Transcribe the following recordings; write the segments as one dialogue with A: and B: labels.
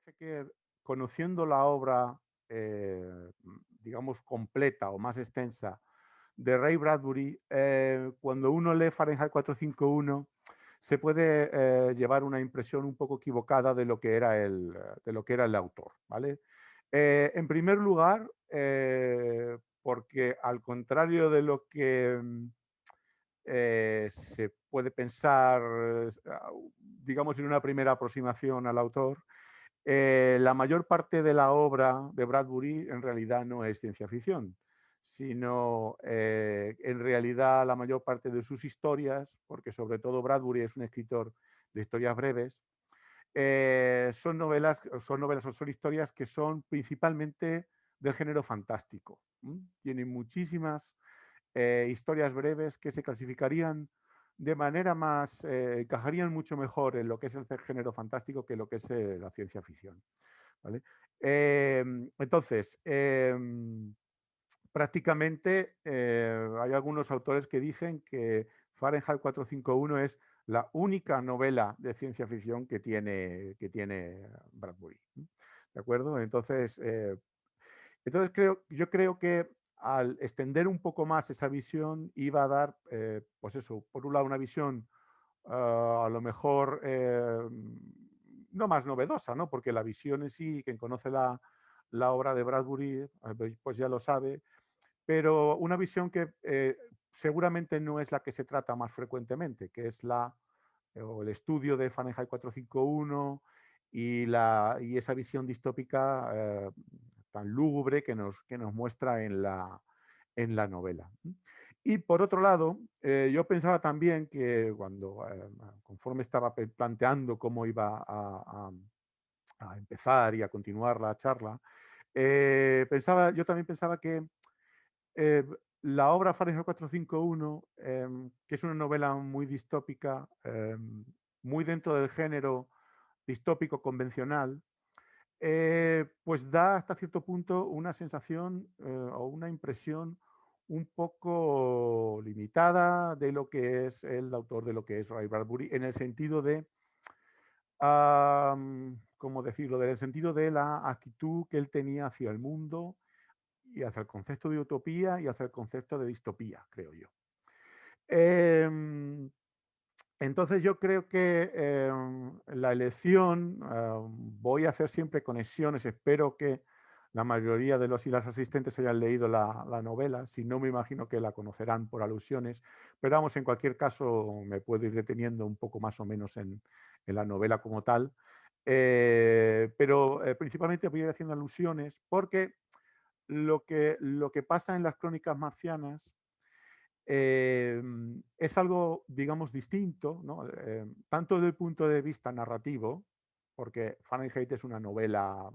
A: parece que conociendo la obra, digamos, completa o más extensa de Ray Bradbury, cuando uno lee Fahrenheit 451, se puede llevar una impresión un poco equivocada de lo que era el autor, ¿vale? En primer lugar, porque al contrario de lo que se puede pensar, digamos, en una primera aproximación al autor, la mayor parte de la obra de Bradbury en realidad no es ciencia ficción, sino en realidad la mayor parte de sus historias, porque sobre todo Bradbury es un escritor de historias breves, son novelas o son historias que son principalmente del género fantástico. Tienen muchísimas historias breves que se clasificarían de manera más, encajarían mucho mejor en lo que es el género fantástico que lo que es la ciencia ficción. ¿Vale? Entonces, prácticamente hay algunos autores que dicen que Fahrenheit 451 es la única novela de ciencia ficción que tiene Bradbury. ¿De acuerdo? Entonces yo creo que al extender un poco más esa visión iba a dar, pues eso, por un lado una visión a lo mejor no más novedosa, ¿no? Porque la visión en sí, quien conoce la obra de Bradbury, pues ya lo sabe, pero una visión que seguramente no es la que se trata más frecuentemente, que es o el estudio de Fahrenheit 451 y esa visión distópica tan lúgubre que nos muestra en la novela. Y por otro lado, yo pensaba también que conforme estaba planteando cómo iba a empezar y a continuar la charla, yo también pensaba que eh, la obra Fahrenheit 451, que es una novela muy distópica, muy dentro del género distópico convencional, pues da hasta cierto punto una sensación o una impresión un poco limitada de lo que es el autor, de lo que es Ray Bradbury, en el sentido de, ¿cómo decirlo? En el sentido de la actitud que él tenía hacia el mundo y hacia el concepto de utopía y hacia el concepto de distopía, creo yo. Em, entonces yo creo que la elección, voy a hacer siempre conexiones, espero que la mayoría de los y las asistentes hayan leído la novela, si no me imagino que la conocerán por alusiones, pero vamos, en cualquier caso me puedo ir deteniendo un poco más o menos en la novela como tal, pero principalmente voy a ir haciendo alusiones porque lo que pasa en las crónicas marcianas es algo, digamos, distinto, ¿no? Tanto desde el punto de vista narrativo, porque Fahrenheit es una novela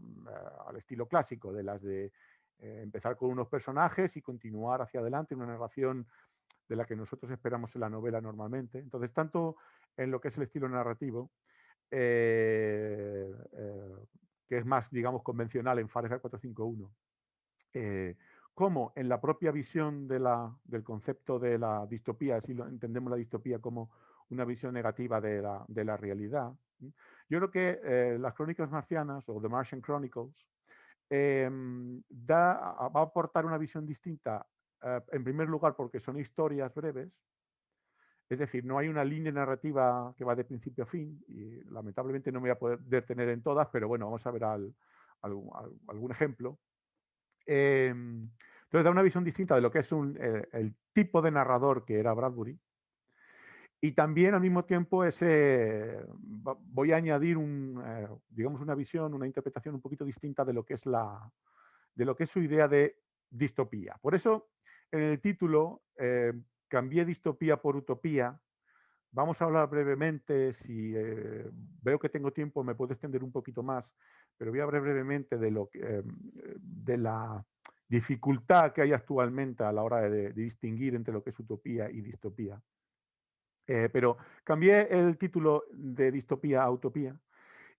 A: al estilo clásico, de las de empezar con unos personajes y continuar hacia adelante, una narración de la que nosotros esperamos en la novela normalmente. Entonces, tanto en lo que es el estilo narrativo, eh, eh, que es más, digamos, convencional en Fahrenheit 451, eh, como en la propia visión del concepto de la distopía, si lo entendemos la distopía como una visión negativa de la realidad. Yo creo que las crónicas marcianas o The Martian Chronicles va a aportar una visión distinta, en primer lugar porque son historias breves, es decir, no hay una línea narrativa que va de principio a fin y lamentablemente no me voy a poder detener en todas, pero bueno, vamos a ver algún ejemplo. Entonces da una visión distinta de lo que es el tipo de narrador que era Bradbury. Y también al mismo tiempo voy a añadir digamos una visión, una interpretación un poquito distinta de lo que es su idea de distopía. Por eso en el título cambié distopía por utopía. Vamos a hablar brevemente, si veo que tengo tiempo me puedo extender un poquito más, pero voy a hablar brevemente de la dificultad que hay actualmente a la hora de distinguir entre lo que es utopía y distopía. Pero cambié el título de distopía a utopía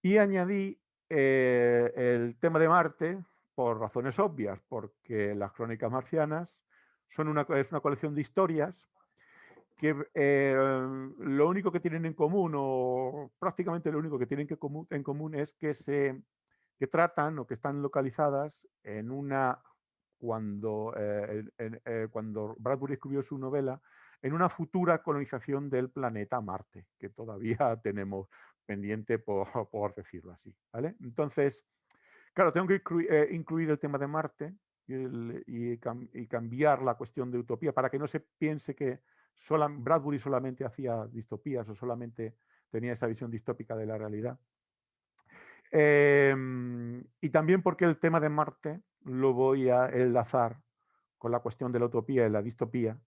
A: y añadí el tema de Marte por razones obvias, porque las crónicas marcianas es una colección de historias que lo único que tienen en común, o prácticamente lo único que tienen en común, es que se que tratan o que están localizadas en una, cuando Bradbury escribió su novela, en una futura colonización del planeta Marte, que todavía tenemos pendiente, por decirlo así, ¿vale? Entonces, claro, tengo que incluir el tema de Marte y cambiar la cuestión de utopía para que no se piense que Bradbury solamente hacía distopías o solamente tenía esa visión distópica de la realidad. Y también porque el tema de Marte lo voy a enlazar con la cuestión de la utopía y la distopía,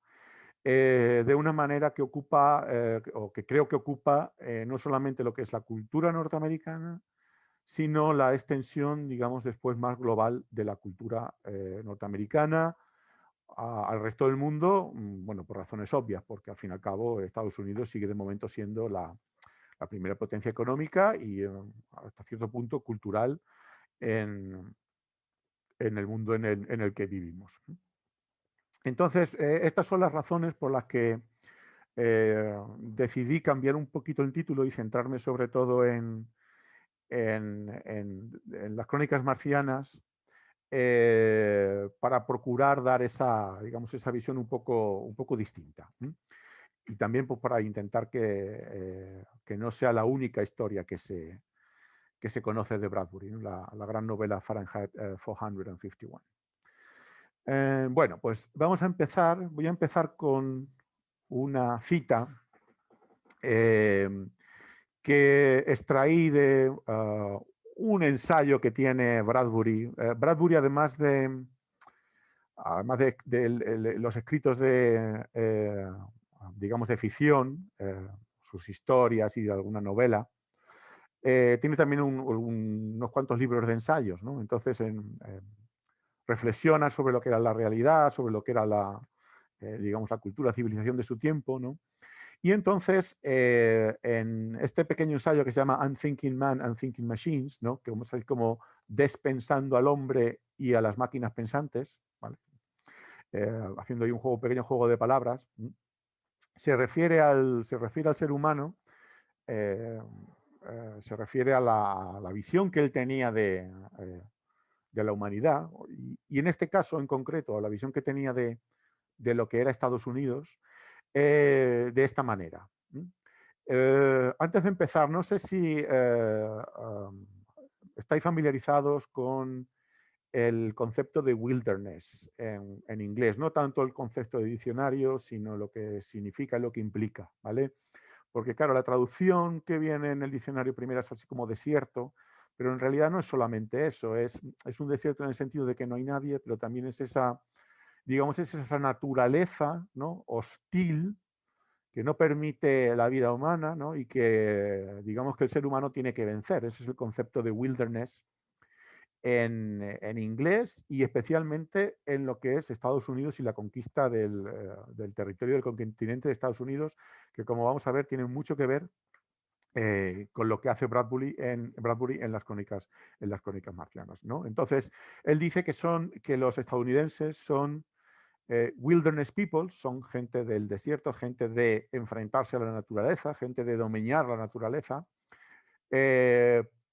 A: de una manera que ocupa, o que creo que ocupa, no solamente lo que es la cultura norteamericana, sino la extensión, digamos, después más global de la cultura norteamericana al resto del mundo, bueno, por razones obvias, porque al fin y al cabo Estados Unidos sigue de momento siendo la primera potencia económica y hasta cierto punto cultural en el mundo en el que vivimos. Entonces, estas son las razones por las que decidí cambiar un poquito el título y centrarme sobre todo en las crónicas marcianas, para procurar dar esa, digamos, esa visión un poco distinta. Y también pues, para intentar que no sea la única historia que se conoce de Bradbury, ¿no? La gran novela Fahrenheit 451. Bueno, pues vamos a empezar. Voy a empezar con una cita que extraí de un ensayo que tiene Bradbury. Bradbury, además de los escritos digamos, de ficción, sus historias y alguna novela, tiene también unos cuantos libros de ensayos, ¿no? Entonces, reflexiona sobre lo que era la realidad, sobre lo que era digamos, la cultura, civilización de su tiempo, ¿no? Y entonces, en este pequeño ensayo que se llama Unthinking Man, Unthinking Machines, ¿no? Que vamos a ir como despensando al hombre y a las máquinas pensantes, ¿vale? Haciendo ahí un pequeño juego de palabras, se refiere al ser humano, se refiere a la visión que él tenía de la humanidad, y en este caso en concreto, a la visión que tenía de lo que era Estados Unidos, de esta manera. Antes de empezar, no sé si estáis familiarizados con el concepto de wilderness en inglés, no tanto el concepto de diccionario, sino lo que significa y lo que implica, ¿vale? Porque claro, la traducción que viene en el diccionario primero es así como desierto, pero en realidad no es solamente eso, es un desierto en el sentido de que no hay nadie, pero también es esa, digamos, es esa naturaleza, ¿no? Hostil, que no permite la vida humana, ¿no? Y que digamos que el ser humano tiene que vencer. Ese es el concepto de wilderness en inglés, y especialmente en lo que es Estados Unidos y la conquista del territorio del continente de Estados Unidos, que como vamos a ver tiene mucho que ver con lo que hace Bradbury en las crónicas marcianas, ¿no? Entonces, él dice que los estadounidenses son wilderness people, son gente del desierto, gente de enfrentarse a la naturaleza, gente de dominar la naturaleza,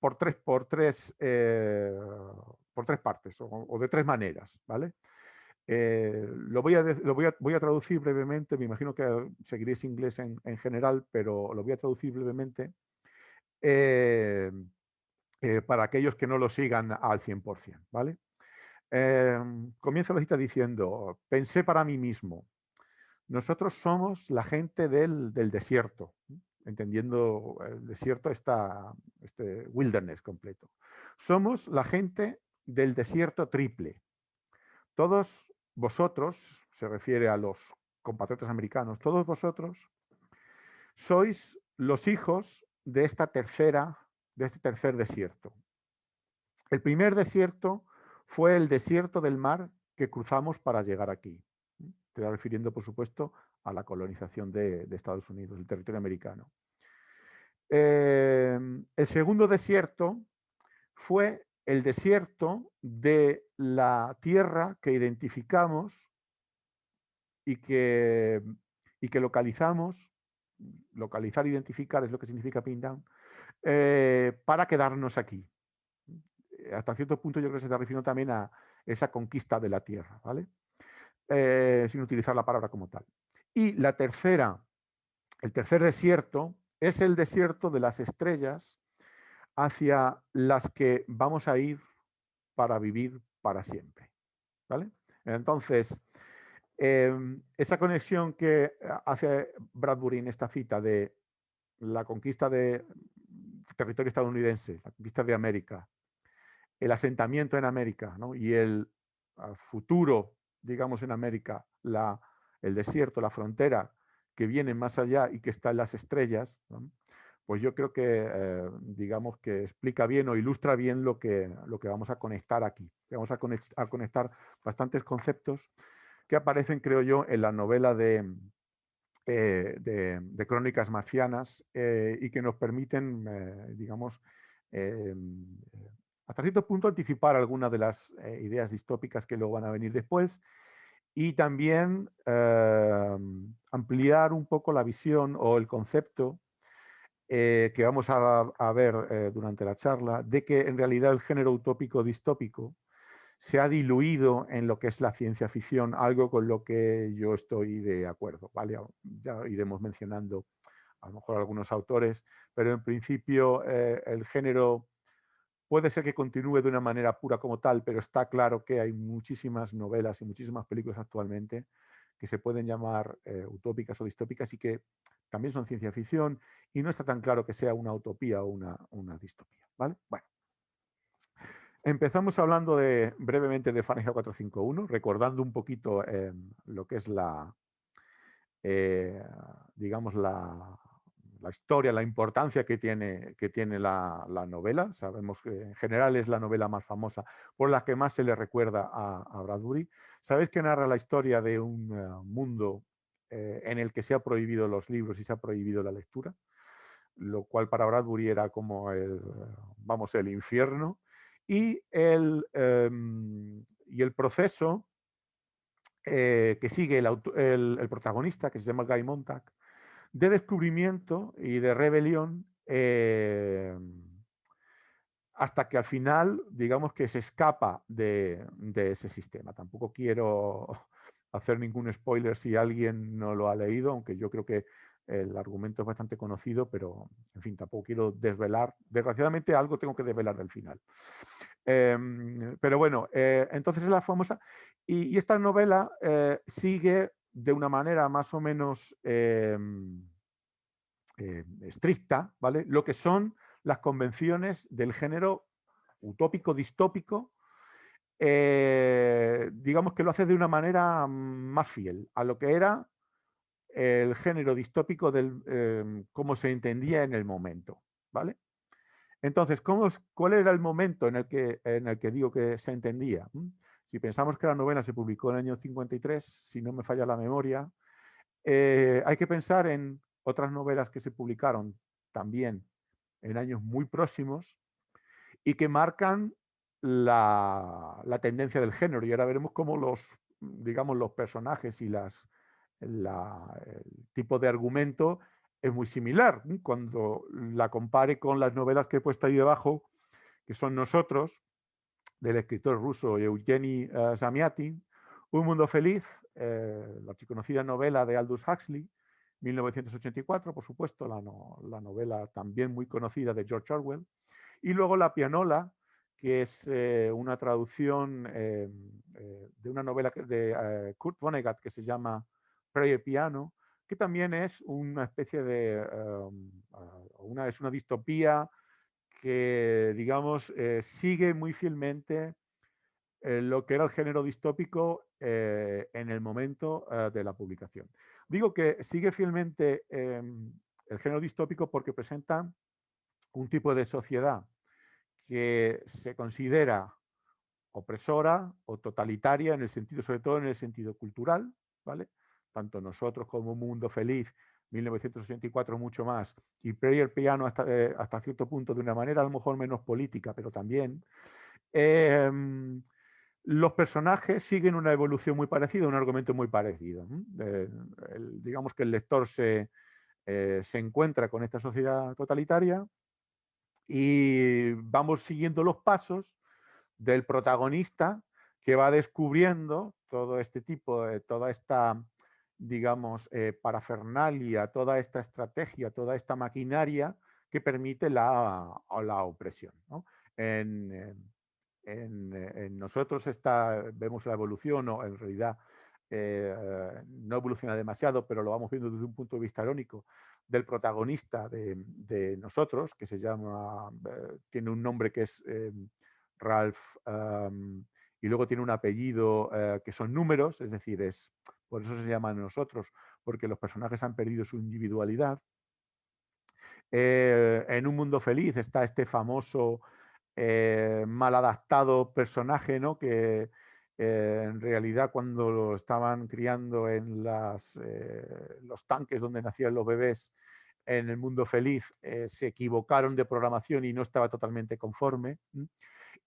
A: por tres partes o de tres maneras, ¿vale? Voy a traducir brevemente, me imagino que seguiréis inglés en general, pero lo voy a traducir brevemente para aquellos que no lo sigan al 100%, ¿vale? Comienzo la cita diciendo: pensé para mí mismo, nosotros somos la gente del desierto, entendiendo el desierto, este wilderness completo. Somos la gente del desierto triple. Todos vosotros, se refiere a los compatriotas americanos, todos vosotros sois los hijos de este tercer desierto. El primer desierto fue el desierto del mar que cruzamos para llegar aquí. Estoy refiriendo, por supuesto, a la colonización de Estados Unidos, el territorio americano. El segundo desierto fue el desierto de la tierra que identificamos y que localizamos. Localizar, identificar es lo que significa pin down, para quedarnos aquí. hasta cierto punto yo creo que se está refiriendo también a esa conquista de la tierra, ¿vale? Sin utilizar la palabra como tal. Y el tercer desierto es el desierto de las estrellas hacia las que vamos a ir para vivir para siempre, ¿vale? Entonces, esa conexión que hace Bradbury en esta cita de la conquista del territorio estadounidense, la conquista de América, el asentamiento en América, ¿no? Y el futuro, digamos, en América, el desierto, la frontera que viene más allá y que está en las estrellas, ¿no? Pues yo creo que, digamos, que explica bien o ilustra bien lo que vamos a conectar aquí. Vamos a conectar bastantes conceptos que aparecen, creo yo, en la novela de Crónicas Marcianas y que nos permiten, digamos, hasta cierto punto anticipar algunas de las ideas distópicas que luego van a venir después y también ampliar un poco la visión o el concepto que vamos a ver durante la charla de que en realidad el género utópico distópico se ha diluido en lo que es la ciencia ficción, algo con lo que yo estoy de acuerdo, ¿vale? Ya iremos mencionando a lo mejor algunos autores, pero en principio el género puede ser que continúe de una manera pura como tal, pero está claro que hay muchísimas novelas y muchísimas películas actualmente que se pueden llamar utópicas o distópicas y que también son ciencia ficción y no está tan claro que sea una utopía o una distopía, ¿vale? Bueno. Empezamos hablando brevemente de Fahrenheit 451, recordando un poquito lo que es digamos, la historia, la importancia que tiene la novela. Sabemos que en general es la novela más famosa, por la que más se le recuerda a Bradbury. Sabéis que narra la historia de un mundo en el que se ha prohibido los libros y se ha prohibido la lectura, lo cual para Bradbury era como el infierno. Y el proceso que sigue el protagonista, que se llama Guy Montag, de descubrimiento y de rebelión, hasta que al final, digamos que se escapa de ese sistema. Tampoco quiero hacer ningún spoiler si alguien no lo ha leído, aunque yo creo que el argumento es bastante conocido, pero en fin, tampoco quiero desvelar. Desgraciadamente algo tengo que desvelar del final. Pero bueno, entonces es la famosa. Y esta novela sigue de una manera más o menos estricta, ¿vale? Lo que son las convenciones del género utópico, distópico, digamos que lo hace de una manera más fiel a lo que era el género distópico del cómo se entendía en el momento, ¿vale? Entonces, ¿cuál era el momento en el que digo que se entendía? Si pensamos que la novela se publicó en el año 53, si no me falla la memoria, hay que pensar en otras novelas que se publicaron también en años muy próximos y que marcan la tendencia del género. Y ahora veremos cómo digamos, los personajes y el tipo de argumento es muy similar. Cuando la compare con las novelas que he puesto ahí debajo, que son Nosotros, del escritor ruso Eugeni Zamyatin, Un mundo feliz, la archiconocida novela de Aldous Huxley, 1984, por supuesto, la novela también muy conocida de George Orwell, y luego La pianola, que es una traducción de una novela de Kurt Vonnegut que se llama Prayer Piano, que también es una especie de, es una distopía que, digamos, sigue muy fielmente lo que era el género distópico en el momento de la publicación. Digo que sigue fielmente el género distópico porque presenta un tipo de sociedad que se considera opresora o totalitaria en el sentido, sobre todo en el sentido cultural, ¿vale? Tanto Nosotros como Mundo Feliz, 1984 mucho más, y Prayer Piano hasta cierto punto de una manera a lo mejor menos política, pero también. Los personajes siguen una evolución muy parecida, un argumento muy parecido. Digamos que el lector se encuentra con esta sociedad totalitaria y vamos siguiendo los pasos del protagonista que va descubriendo todo este tipo de, toda esta, digamos, parafernalia, toda esta estrategia, toda esta maquinaria que permite la opresión, ¿no? En, en nosotros vemos la evolución, o en realidad no evoluciona demasiado, pero lo vamos viendo desde un punto de vista irónico, del protagonista de nosotros, que se llama, tiene un nombre que es Ralph, y luego tiene un apellido que son números, es decir, por eso se llama nosotros, porque los personajes han perdido su individualidad. En Un Mundo Feliz está este famoso mal adaptado personaje, ¿no? Que en realidad cuando lo estaban criando en los tanques donde nacían los bebés en El Mundo Feliz, se equivocaron de programación y no estaba totalmente conforme.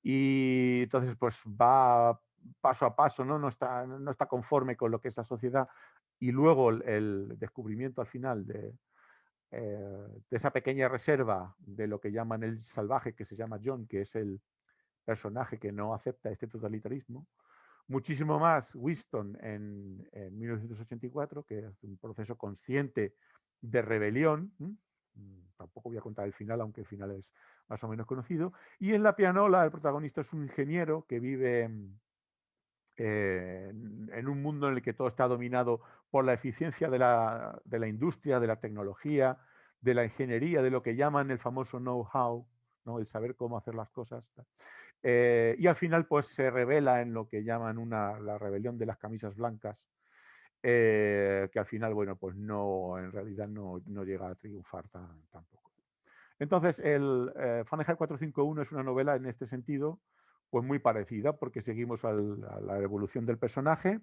A: Y entonces pues va paso a paso, ¿no? No está conforme con lo que es la sociedad. Y luego el descubrimiento al final de esa pequeña reserva de lo que llaman el salvaje, que se llama John, que es el personaje que no acepta este totalitarismo. Muchísimo más Winston en 1984, que es un proceso consciente de rebelión. Tampoco voy a contar el final, aunque el final es más o menos conocido. Y en La Pianola el protagonista es un ingeniero que vive en un mundo en el que todo está dominado por la eficiencia de la industria, de la tecnología, de la ingeniería, de lo que llaman el famoso know-how, ¿no? El saber cómo hacer las cosas. Y al final pues se revela en lo que llaman la rebelión de las camisas blancas, que al final, bueno, pues no, en realidad no llega a triunfar tampoco. Entonces, el Fahrenheit 451 es una novela en este sentido, pues muy parecida, porque seguimos a la evolución del personaje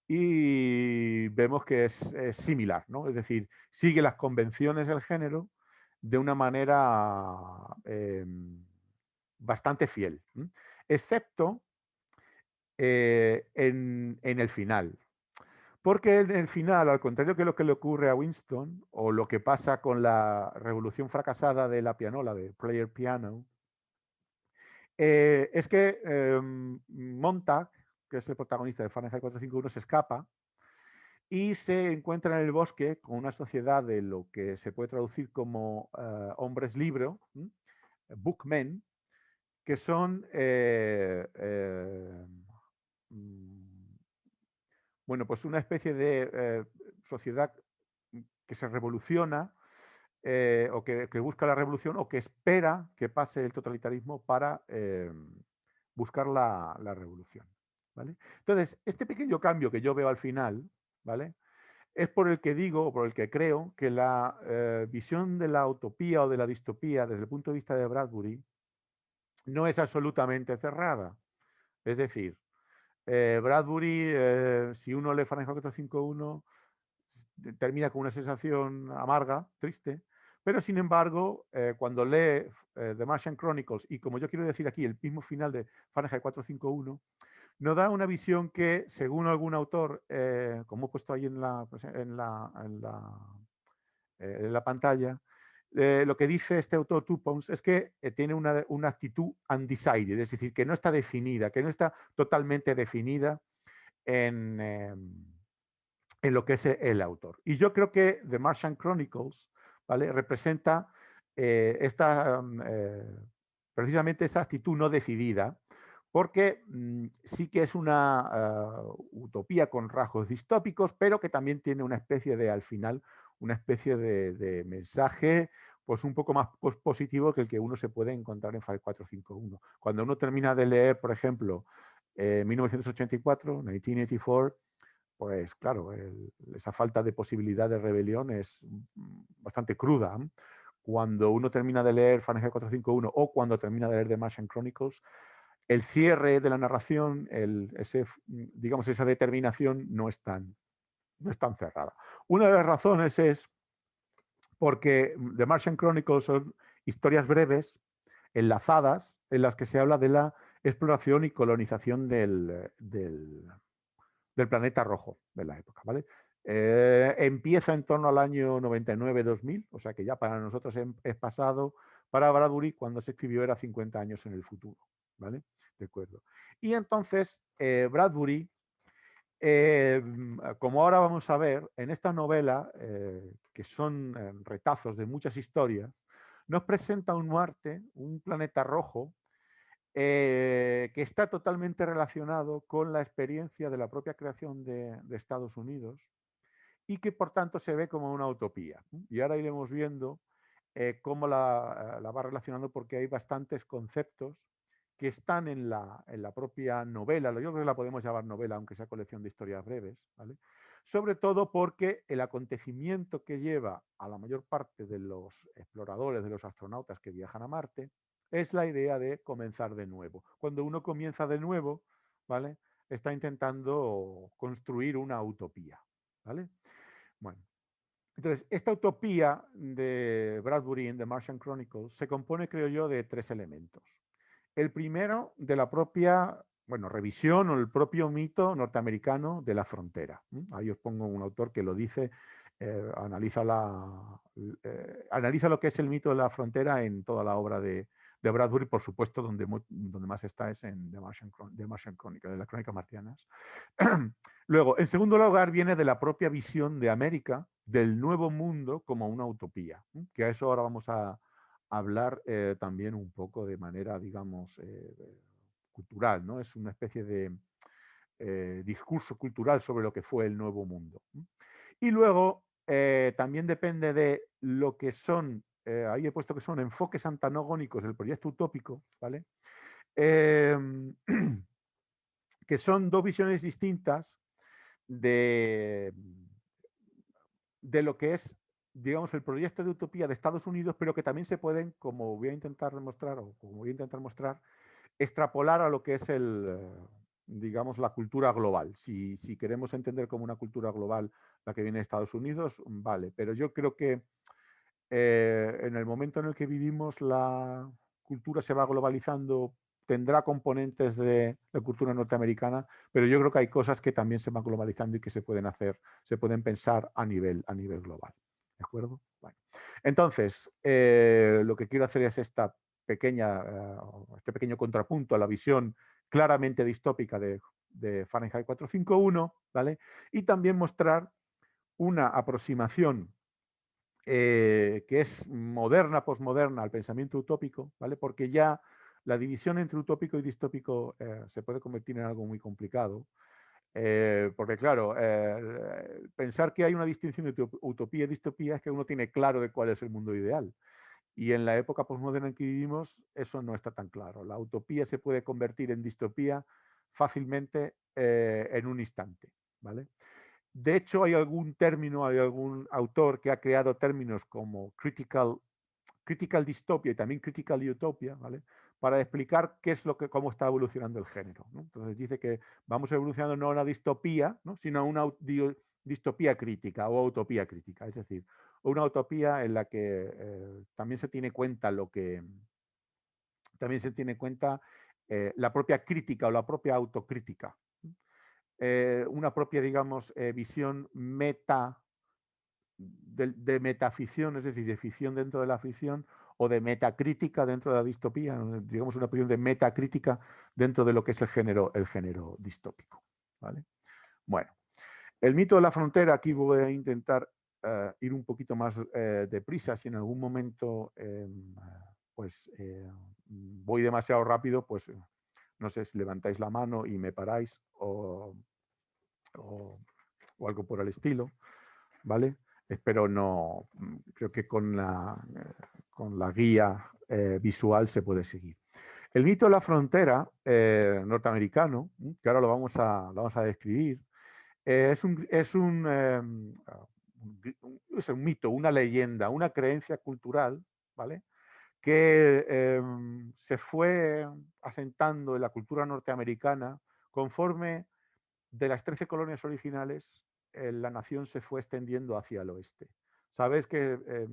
A: y vemos que es similar, ¿no? Es decir, sigue las convenciones del género de una manera bastante fiel, excepto en el final. Porque en el final, al contrario que lo que le ocurre a Winston, o lo que pasa con la revolución fracasada de la pianola, de Player Piano, es que Montag, que es el protagonista de Fahrenheit 451, se escapa y se encuentra en el bosque con una sociedad de lo que se puede traducir como hombres libro, bookmen, que son bueno, pues una especie de sociedad que se revoluciona o que busca la revolución o que espera que pase el totalitarismo para buscar la revolución. ¿Vale? Entonces, este pequeño cambio que yo veo al final, ¿vale? Es por el que digo, o por el que creo, que la visión de la utopía o de la distopía desde el punto de vista de Bradbury no es absolutamente cerrada. Es decir, Bradbury, si uno lee Fahrenheit 451, termina con una sensación amarga, triste, pero sin embargo, cuando lee The Martian Chronicles, y como yo quiero decir aquí, el mismo final de Fahrenheit 451, nos da una visión que, según algún autor, como he puesto ahí en la pantalla, lo que dice este autor Tupons es que tiene una actitud undecided, es decir, que no está definida, que no está totalmente definida en, en lo que es el autor. Y yo creo que The Martian Chronicles, ¿vale? Representa precisamente esa actitud no decidida, porque sí que es una utopía con rasgos distópicos, pero que también tiene una especie de, al final, una especie de mensaje pues un poco más positivo que el que uno se puede encontrar en Fahrenheit 451. Cuando uno termina de leer, por ejemplo, 1984, 1984, pues claro, esa falta de posibilidad de rebelión es bastante cruda. Cuando uno termina de leer Fahrenheit 451 o cuando termina de leer The Martian Chronicles, el cierre de la narración, digamos, esa determinación no es tan cerrada. Una de las razones es porque The Martian Chronicles son historias breves, enlazadas, en las que se habla de la exploración y colonización del planeta rojo de la época, ¿vale? Empieza en torno al año 99-2000, o sea que ya para nosotros es pasado. Para Bradbury, cuando se escribió, era 50 años en el futuro. ¿vale? De acuerdo. Y entonces, Bradbury, como ahora vamos a ver, en esta novela, que son retazos de muchas historias, nos presenta un Marte, un planeta rojo, que está totalmente relacionado con la experiencia de la propia creación de Estados Unidos y que por tanto se ve como una utopía. Y ahora iremos viendo cómo la va relacionando porque hay bastantes conceptos que están en la propia novela, yo creo que la podemos llamar novela, aunque sea colección de historias breves, ¿vale? Sobre todo porque el acontecimiento que lleva a la mayor parte de los exploradores, de los astronautas que viajan a Marte, es la idea de comenzar de nuevo. Cuando uno comienza de nuevo, ¿vale? Está intentando construir una utopía, ¿vale? Bueno, entonces, esta utopía de Bradbury en The Martian Chronicles se compone, creo yo, de tres elementos. El primero, de la propia, bueno, revisión o el propio mito norteamericano de la frontera. Ahí os pongo un autor que lo dice, analiza, analiza lo que es el mito de la frontera en toda la obra de Bradbury, por supuesto, donde más está es en The Martian Chronicle, de las crónicas marcianas. Luego, en segundo lugar, viene de la propia visión de América, del nuevo mundo como una utopía, que a eso ahora vamos a hablar también un poco de manera, digamos, cultural, ¿no? Es una especie de discurso cultural sobre lo que fue el nuevo mundo. Y luego también depende de lo que son, ahí he puesto que son enfoques antagonómicos del proyecto utópico, ¿vale? Que son dos visiones distintas de, de lo que es, digamos, el proyecto de utopía de Estados Unidos, pero que también se pueden, como voy a intentar demostrar, o como voy a intentar mostrar, extrapolar a lo que es digamos, la cultura global. Si queremos entender como una cultura global la que viene de Estados Unidos, vale, pero yo creo que en el momento en el que vivimos la cultura se va globalizando, tendrá componentes de la cultura norteamericana, pero yo creo que hay cosas que también se van globalizando y que se pueden hacer, se pueden pensar a nivel global. ¿De acuerdo? Bueno. Entonces, lo que quiero hacer es este pequeño contrapunto a la visión claramente distópica de Fahrenheit 451, ¿vale? Y también mostrar una aproximación que es moderna, posmoderna al pensamiento utópico, ¿vale? Porque ya la división entre utópico y distópico se puede convertir en algo muy complicado. Porque claro, pensar que hay una distinción entre utopía y distopía es que uno tiene claro de cuál es el mundo ideal. Y en la época posmoderna en que vivimos, eso no está tan claro. La utopía se puede convertir en distopía fácilmente en un instante, ¿vale? De hecho, hay algún término, hay algún autor que ha creado términos como critical dystopia y también critical utopia, ¿vale? Para explicar qué es cómo está evolucionando el género, ¿no? Entonces dice que vamos evolucionando no a una distopía, ¿no? Sino a una distopía crítica o utopía crítica, es decir, una utopía en la que también se tiene cuenta también se tiene cuenta la propia crítica o la propia autocrítica, una propia, digamos, visión de metaficción, es decir, de ficción dentro de la ficción, o de metacrítica dentro de la distopía, digamos una posición de metacrítica dentro de lo que es el género distópico. ¿Vale? Bueno, el mito de la frontera, aquí voy a intentar ir un poquito más deprisa, si en algún momento pues voy demasiado rápido, pues no sé si levantáis la mano y me paráis o, o algo por el estilo, ¿vale? Espero no, creo que con la guía visual se puede seguir. El mito de la frontera norteamericano, que ahora lo vamos a describir, es un mito, una leyenda, una creencia cultural, ¿vale? Que se fue asentando en la cultura norteamericana conforme de las 13 colonias originales, la nación se fue extendiendo hacia el oeste. Sabes que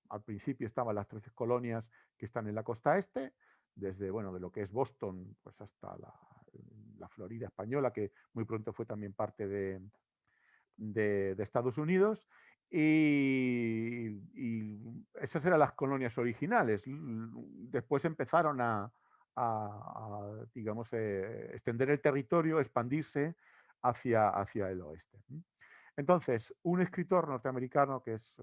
A: al principio estaban las 13 colonias que están en la costa este, desde, bueno, de lo que es Boston pues hasta la Florida española, que muy pronto fue también parte de Estados Unidos, y esas eran las colonias originales. Después empezaron a digamos, extender el territorio, expandirse hacia el oeste. Entonces, un escritor norteamericano que es,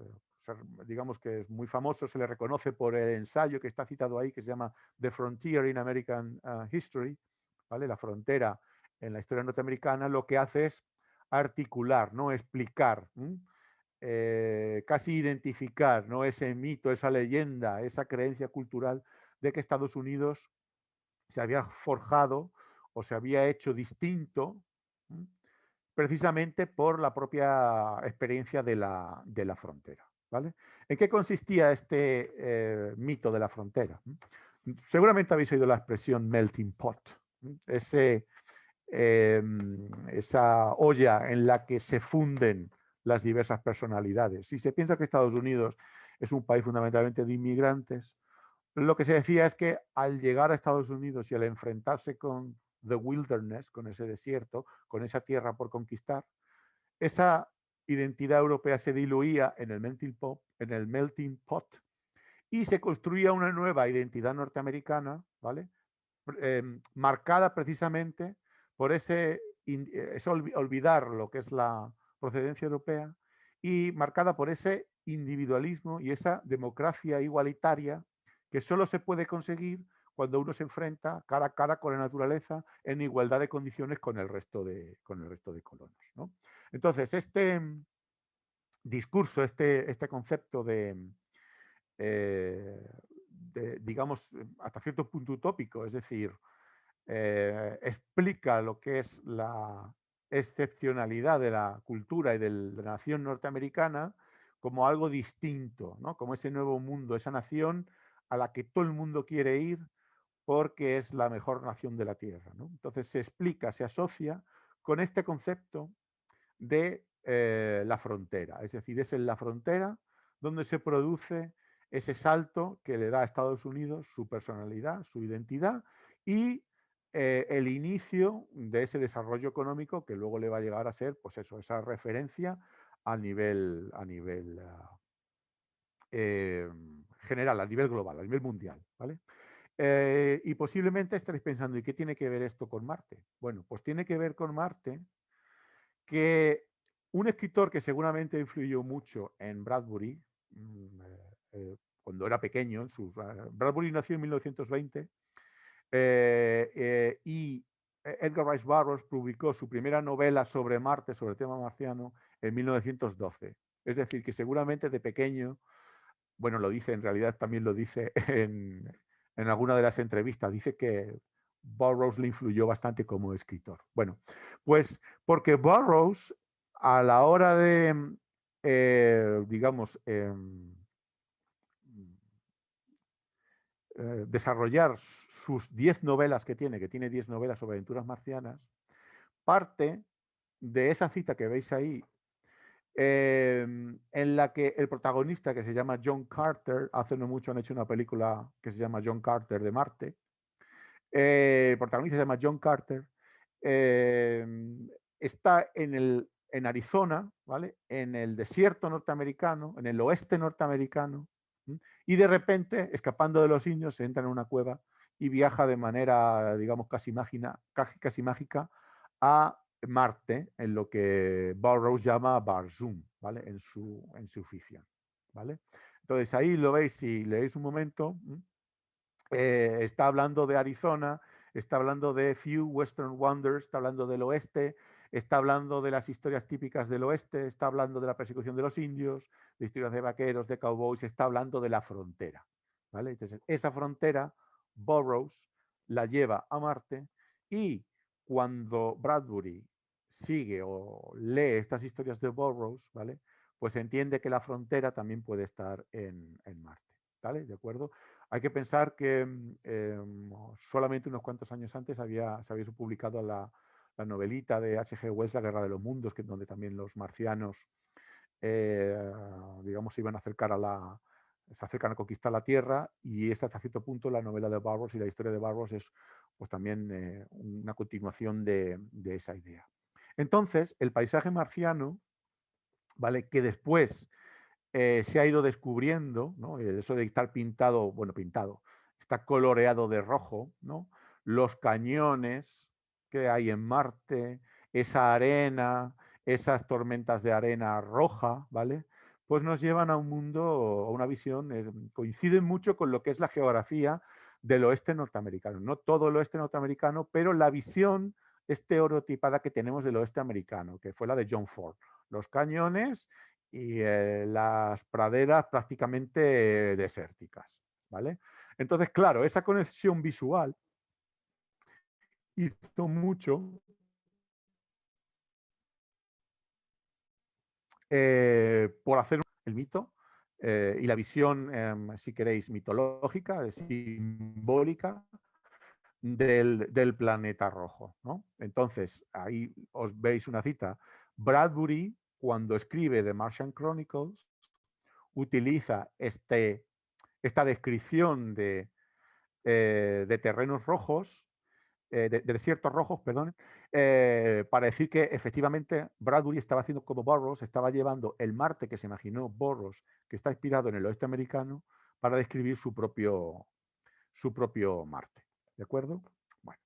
A: digamos que es muy famoso, se le reconoce por el ensayo que está citado ahí, que se llama The Frontier in American History, ¿vale? La frontera en la historia norteamericana, lo que hace es articular, ¿no? Explicar, casi identificar, ¿no? Ese mito, esa leyenda, esa creencia cultural de que Estados Unidos se había forjado o se había hecho distinto, precisamente por la propia experiencia de la frontera. ¿Vale? ¿En qué consistía este mito de la frontera? Seguramente habéis oído la expresión melting pot, esa olla en la que se funden las diversas personalidades. Si se piensa que Estados Unidos es un país fundamentalmente de inmigrantes, lo que se decía es que al llegar a Estados Unidos y al enfrentarse con the wilderness, con ese desierto, con esa tierra por conquistar, esa identidad europea se diluía en el melting pot y se construía una nueva identidad norteamericana, ¿vale? Marcada precisamente por ese olvidar lo que es la procedencia europea y marcada por ese individualismo y esa democracia igualitaria que solo se puede conseguir cuando uno se enfrenta cara a cara con la naturaleza en igualdad de condiciones con el resto de colonos, ¿no? Entonces, este discurso, este concepto digamos, hasta cierto punto utópico, es decir, explica lo que es la excepcionalidad de la cultura y de la nación norteamericana como algo distinto, ¿no? Como ese nuevo mundo, esa nación a la que todo el mundo quiere ir porque es la mejor nación de la Tierra, ¿no? Entonces se explica, se asocia con este concepto de la frontera, es decir, es en la frontera donde se produce ese salto que le da a Estados Unidos su personalidad, su identidad y el inicio de ese desarrollo económico que luego le va a llegar a ser, pues eso, esa referencia a nivel general, a nivel global, a nivel mundial, ¿vale? Y posiblemente estaréis pensando, ¿y qué tiene que ver esto con Marte? Bueno, pues tiene que ver con Marte que un escritor que seguramente influyó mucho en Bradbury, cuando era pequeño, Bradbury nació en 1920, y Edgar Rice Burroughs publicó su primera novela sobre Marte, sobre el tema marciano, en 1912. Es decir, que seguramente de pequeño, bueno, lo dice, en realidad también lo dice en alguna de las entrevistas, dice que Burroughs le influyó bastante como escritor. Bueno, pues porque Burroughs a la hora de, digamos, desarrollar sus 10 novelas que tiene 10 novelas sobre aventuras marcianas, parte de esa cita que veis ahí, en la que el protagonista, que se llama John Carter, hace no mucho han hecho una película que se llama John Carter de Marte, el protagonista se llama John Carter, está en Arizona, ¿vale? En el desierto norteamericano, en el oeste norteamericano, y de repente, escapando de los indios, se entra en una cueva y viaja de manera, digamos, casi mágica a Marte, en lo que Burroughs llama Barzoom, ¿vale? En su ficción, ¿vale? Entonces ahí lo veis, si leéis un momento, está hablando de Arizona, está hablando de Few Western Wonders, está hablando del oeste, está hablando de las historias típicas del oeste, está hablando de la persecución de los indios, de historias de vaqueros, de cowboys, está hablando de la frontera, ¿vale? Entonces, esa frontera, Burroughs la lleva a Marte y cuando Bradbury sigue o lee estas historias de Burroughs, ¿vale? Pues entiende que la frontera también puede estar en Marte, ¿vale? ¿De acuerdo? Hay que pensar que solamente unos cuantos años antes se había publicado la novelita de H.G. Wells, La Guerra de los Mundos, que donde también los marcianos, digamos, se iban a acercar se acercan a conquistar la Tierra, y es hasta cierto punto la novela de Burroughs y la historia de Burroughs es pues también una continuación de esa idea. Entonces, el paisaje marciano, ¿vale? Que después se ha ido descubriendo, ¿no? Eso de estar pintado, bueno, pintado, está coloreado de rojo, ¿no? Los cañones que hay en Marte, esa arena, esas tormentas de arena roja, ¿vale? Pues nos llevan a un mundo, a una visión, coinciden mucho con lo que es la geografía del oeste norteamericano. No todo el oeste norteamericano, pero la visión estereotipada que tenemos del oeste americano, que fue la de John Ford. Los cañones y las praderas prácticamente desérticas, ¿vale? Entonces, claro, esa conexión visual hizo mucho por hacer el mito y la visión, si queréis, mitológica, simbólica del planeta rojo, ¿no? Entonces, ahí os veis una cita. Bradbury, cuando escribe The Martian Chronicles, utiliza esta descripción de terrenos rojos, de desiertos rojos, perdón, para decir que efectivamente Bradbury estaba haciendo como Burroughs, estaba llevando el Marte que se imaginó Burroughs, que está inspirado en el oeste americano, para describir su propio Marte. ¿De acuerdo? Bueno,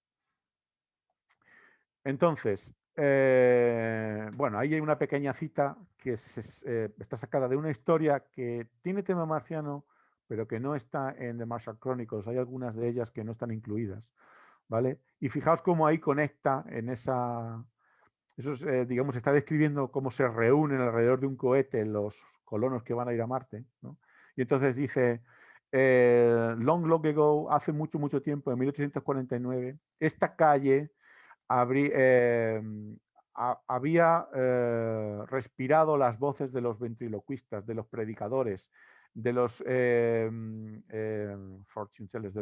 A: entonces, bueno, ahí hay una pequeña cita que está sacada de una historia que tiene tema marciano, pero que no está en The Martian Chronicles. Hay algunas de ellas que no están incluidas, ¿vale? Y fijaos cómo ahí conecta en esa... Eso es, digamos, está describiendo cómo se reúnen alrededor de un cohete los colonos que van a ir a Marte, ¿no? Y entonces dice, long, long ago, hace mucho, mucho tiempo, en 1849, esta calle había respirado las voces de los ventriloquistas, de los predicadores, de los fortune tellers,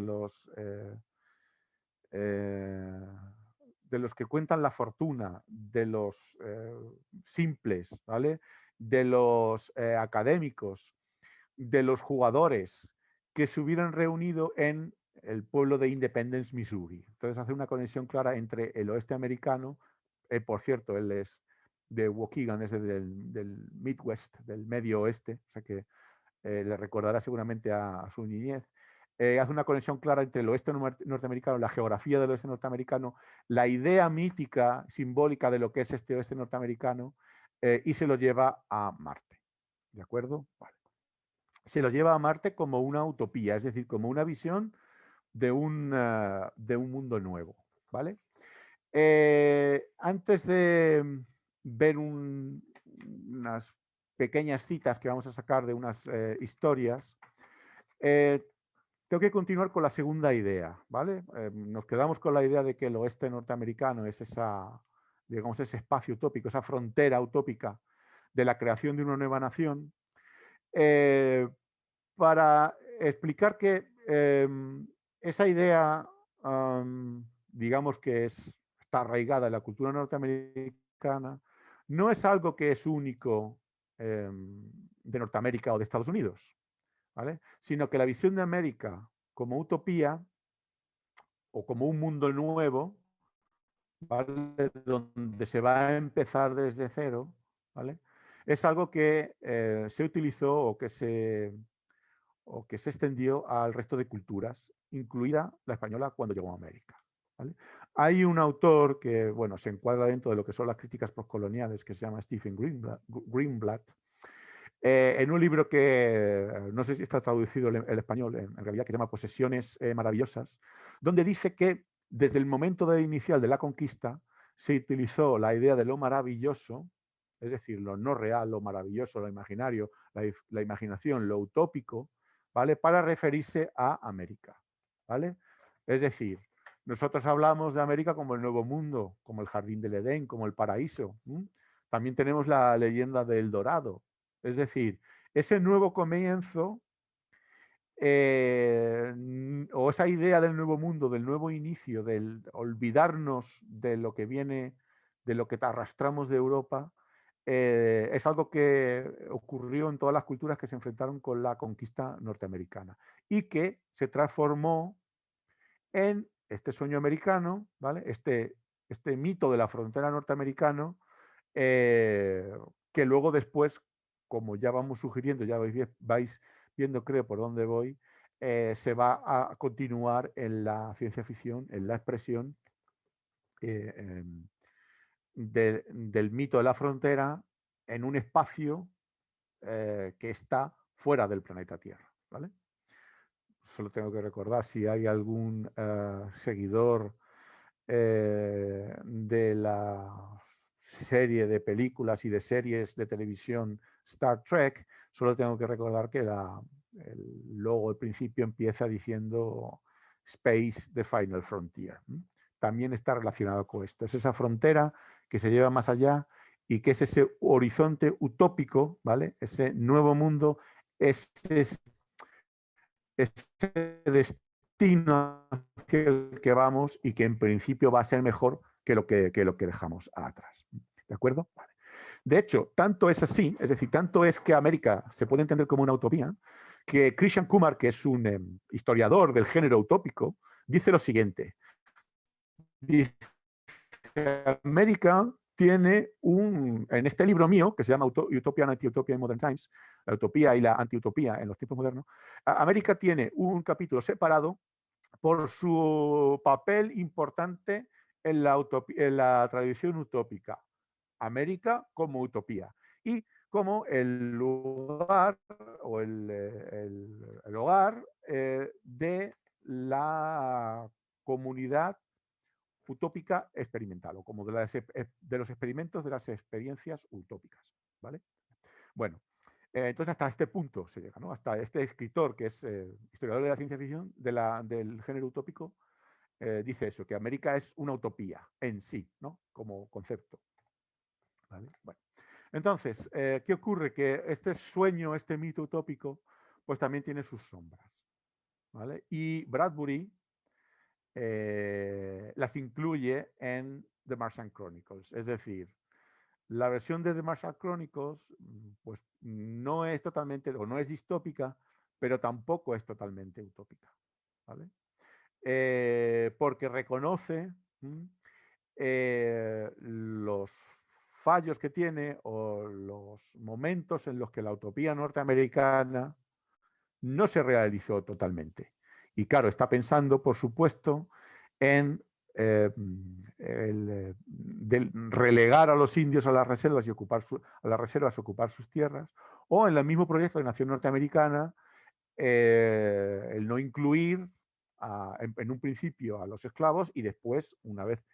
A: eh, de los que cuentan la fortuna, de los simples, ¿vale? De los académicos, de los jugadores que se hubieran reunido en el pueblo de Independence, Missouri. Entonces hace una conexión clara entre el oeste americano, por cierto, él es de Waukegan, es del Midwest, del medio oeste, o sea que le recordará seguramente a su niñez. Hace una conexión clara entre el oeste norteamericano, la geografía del oeste norteamericano, la idea mítica, simbólica de lo que es este oeste norteamericano, y se lo lleva a Marte. ¿De acuerdo? Vale. Se lo lleva a Marte como una utopía, es decir, como una visión de un mundo nuevo. ¿Vale? Antes de ver unas pequeñas citas que vamos a sacar de unas historias, tengo que continuar con la segunda idea, ¿vale? Nos quedamos con la idea de que el oeste norteamericano es digamos, ese espacio utópico, esa frontera utópica de la creación de una nueva nación, para explicar que esa idea, digamos que está arraigada en la cultura norteamericana, no es algo que es único de Norteamérica o de Estados Unidos, ¿vale? Sino que la visión de América como utopía o como un mundo nuevo, ¿vale? Donde se va a empezar desde cero, ¿vale? Es algo que se utilizó o que se extendió al resto de culturas, incluida la española cuando llegó a América. ¿Vale? Hay un autor que, bueno, se encuadra dentro de lo que son las críticas postcoloniales, que se llama Stephen Greenblatt, en un libro que no sé si está traducido el español, en realidad, que se llama Posesiones Maravillosas, donde dice que desde el momento inicial de la conquista se utilizó la idea de lo maravilloso, es decir, lo no real, lo maravilloso, lo imaginario, la imaginación, lo utópico, ¿vale? Para referirse a América, ¿vale? Es decir, nosotros hablamos de América como el nuevo mundo, como el jardín del Edén, como el paraíso. También tenemos la leyenda del Dorado, es decir, ese nuevo comienzo o esa idea del nuevo mundo, del nuevo inicio, del olvidarnos de lo que viene, de lo que arrastramos de Europa, es algo que ocurrió en todas las culturas que se enfrentaron con la conquista norteamericana y que se transformó en este sueño americano, ¿vale? Este mito de la frontera norteamericana, que luego después, como ya vamos sugiriendo, ya vais viendo, creo, por dónde voy, se va a continuar en la ciencia ficción, en la expresión del mito de la frontera en un espacio que está fuera del planeta Tierra, ¿vale? Solo tengo que recordar, si hay algún seguidor de la serie de películas y de series de televisión Star Trek, solo tengo que recordar que el logo al principio empieza diciendo Space, the Final Frontier. También está relacionado con esto. Es esa frontera que se lleva más allá y que es ese horizonte utópico, ¿vale? Ese nuevo mundo, ese destino hacia el que vamos y que en principio va a ser mejor que lo que dejamos atrás. ¿De acuerdo? Vale. De hecho, tanto es así, es decir, tanto es que América se puede entender como una utopía, que Krishan Kumar, que es un historiador del género utópico, dice lo siguiente. Dice, América tiene en este libro mío, que se llama Utopia and Anti-Utopia in Modern Times, la utopía y la antiutopía en los tiempos modernos, América tiene un capítulo separado por su papel importante en la tradición utópica. América como utopía y como el lugar o el hogar de la comunidad utópica experimental o como de los experimentos de las experiencias utópicas. ¿Vale? Bueno, entonces hasta este punto se llega, ¿no? Hasta este escritor que es historiador de la ciencia ficción, del género utópico, dice eso, que América es una utopía en sí, ¿no? Como concepto. ¿Vale? Bueno, entonces, ¿qué ocurre? Que este sueño, este mito utópico, pues también tiene sus sombras. ¿Vale? Y Bradbury las incluye en The Martian Chronicles. Es decir, la versión de The Martian Chronicles pues no es totalmente, o no es distópica, pero tampoco es totalmente utópica. ¿Vale? Porque reconoce los fallos que tiene o los momentos en los que la utopía norteamericana no se realizó totalmente. Y claro, está pensando, por supuesto, en relegar a los indios a las reservas y ocupar sus tierras, o en el mismo proyecto de nación norteamericana, el no incluir en un principio a los esclavos y después, una vez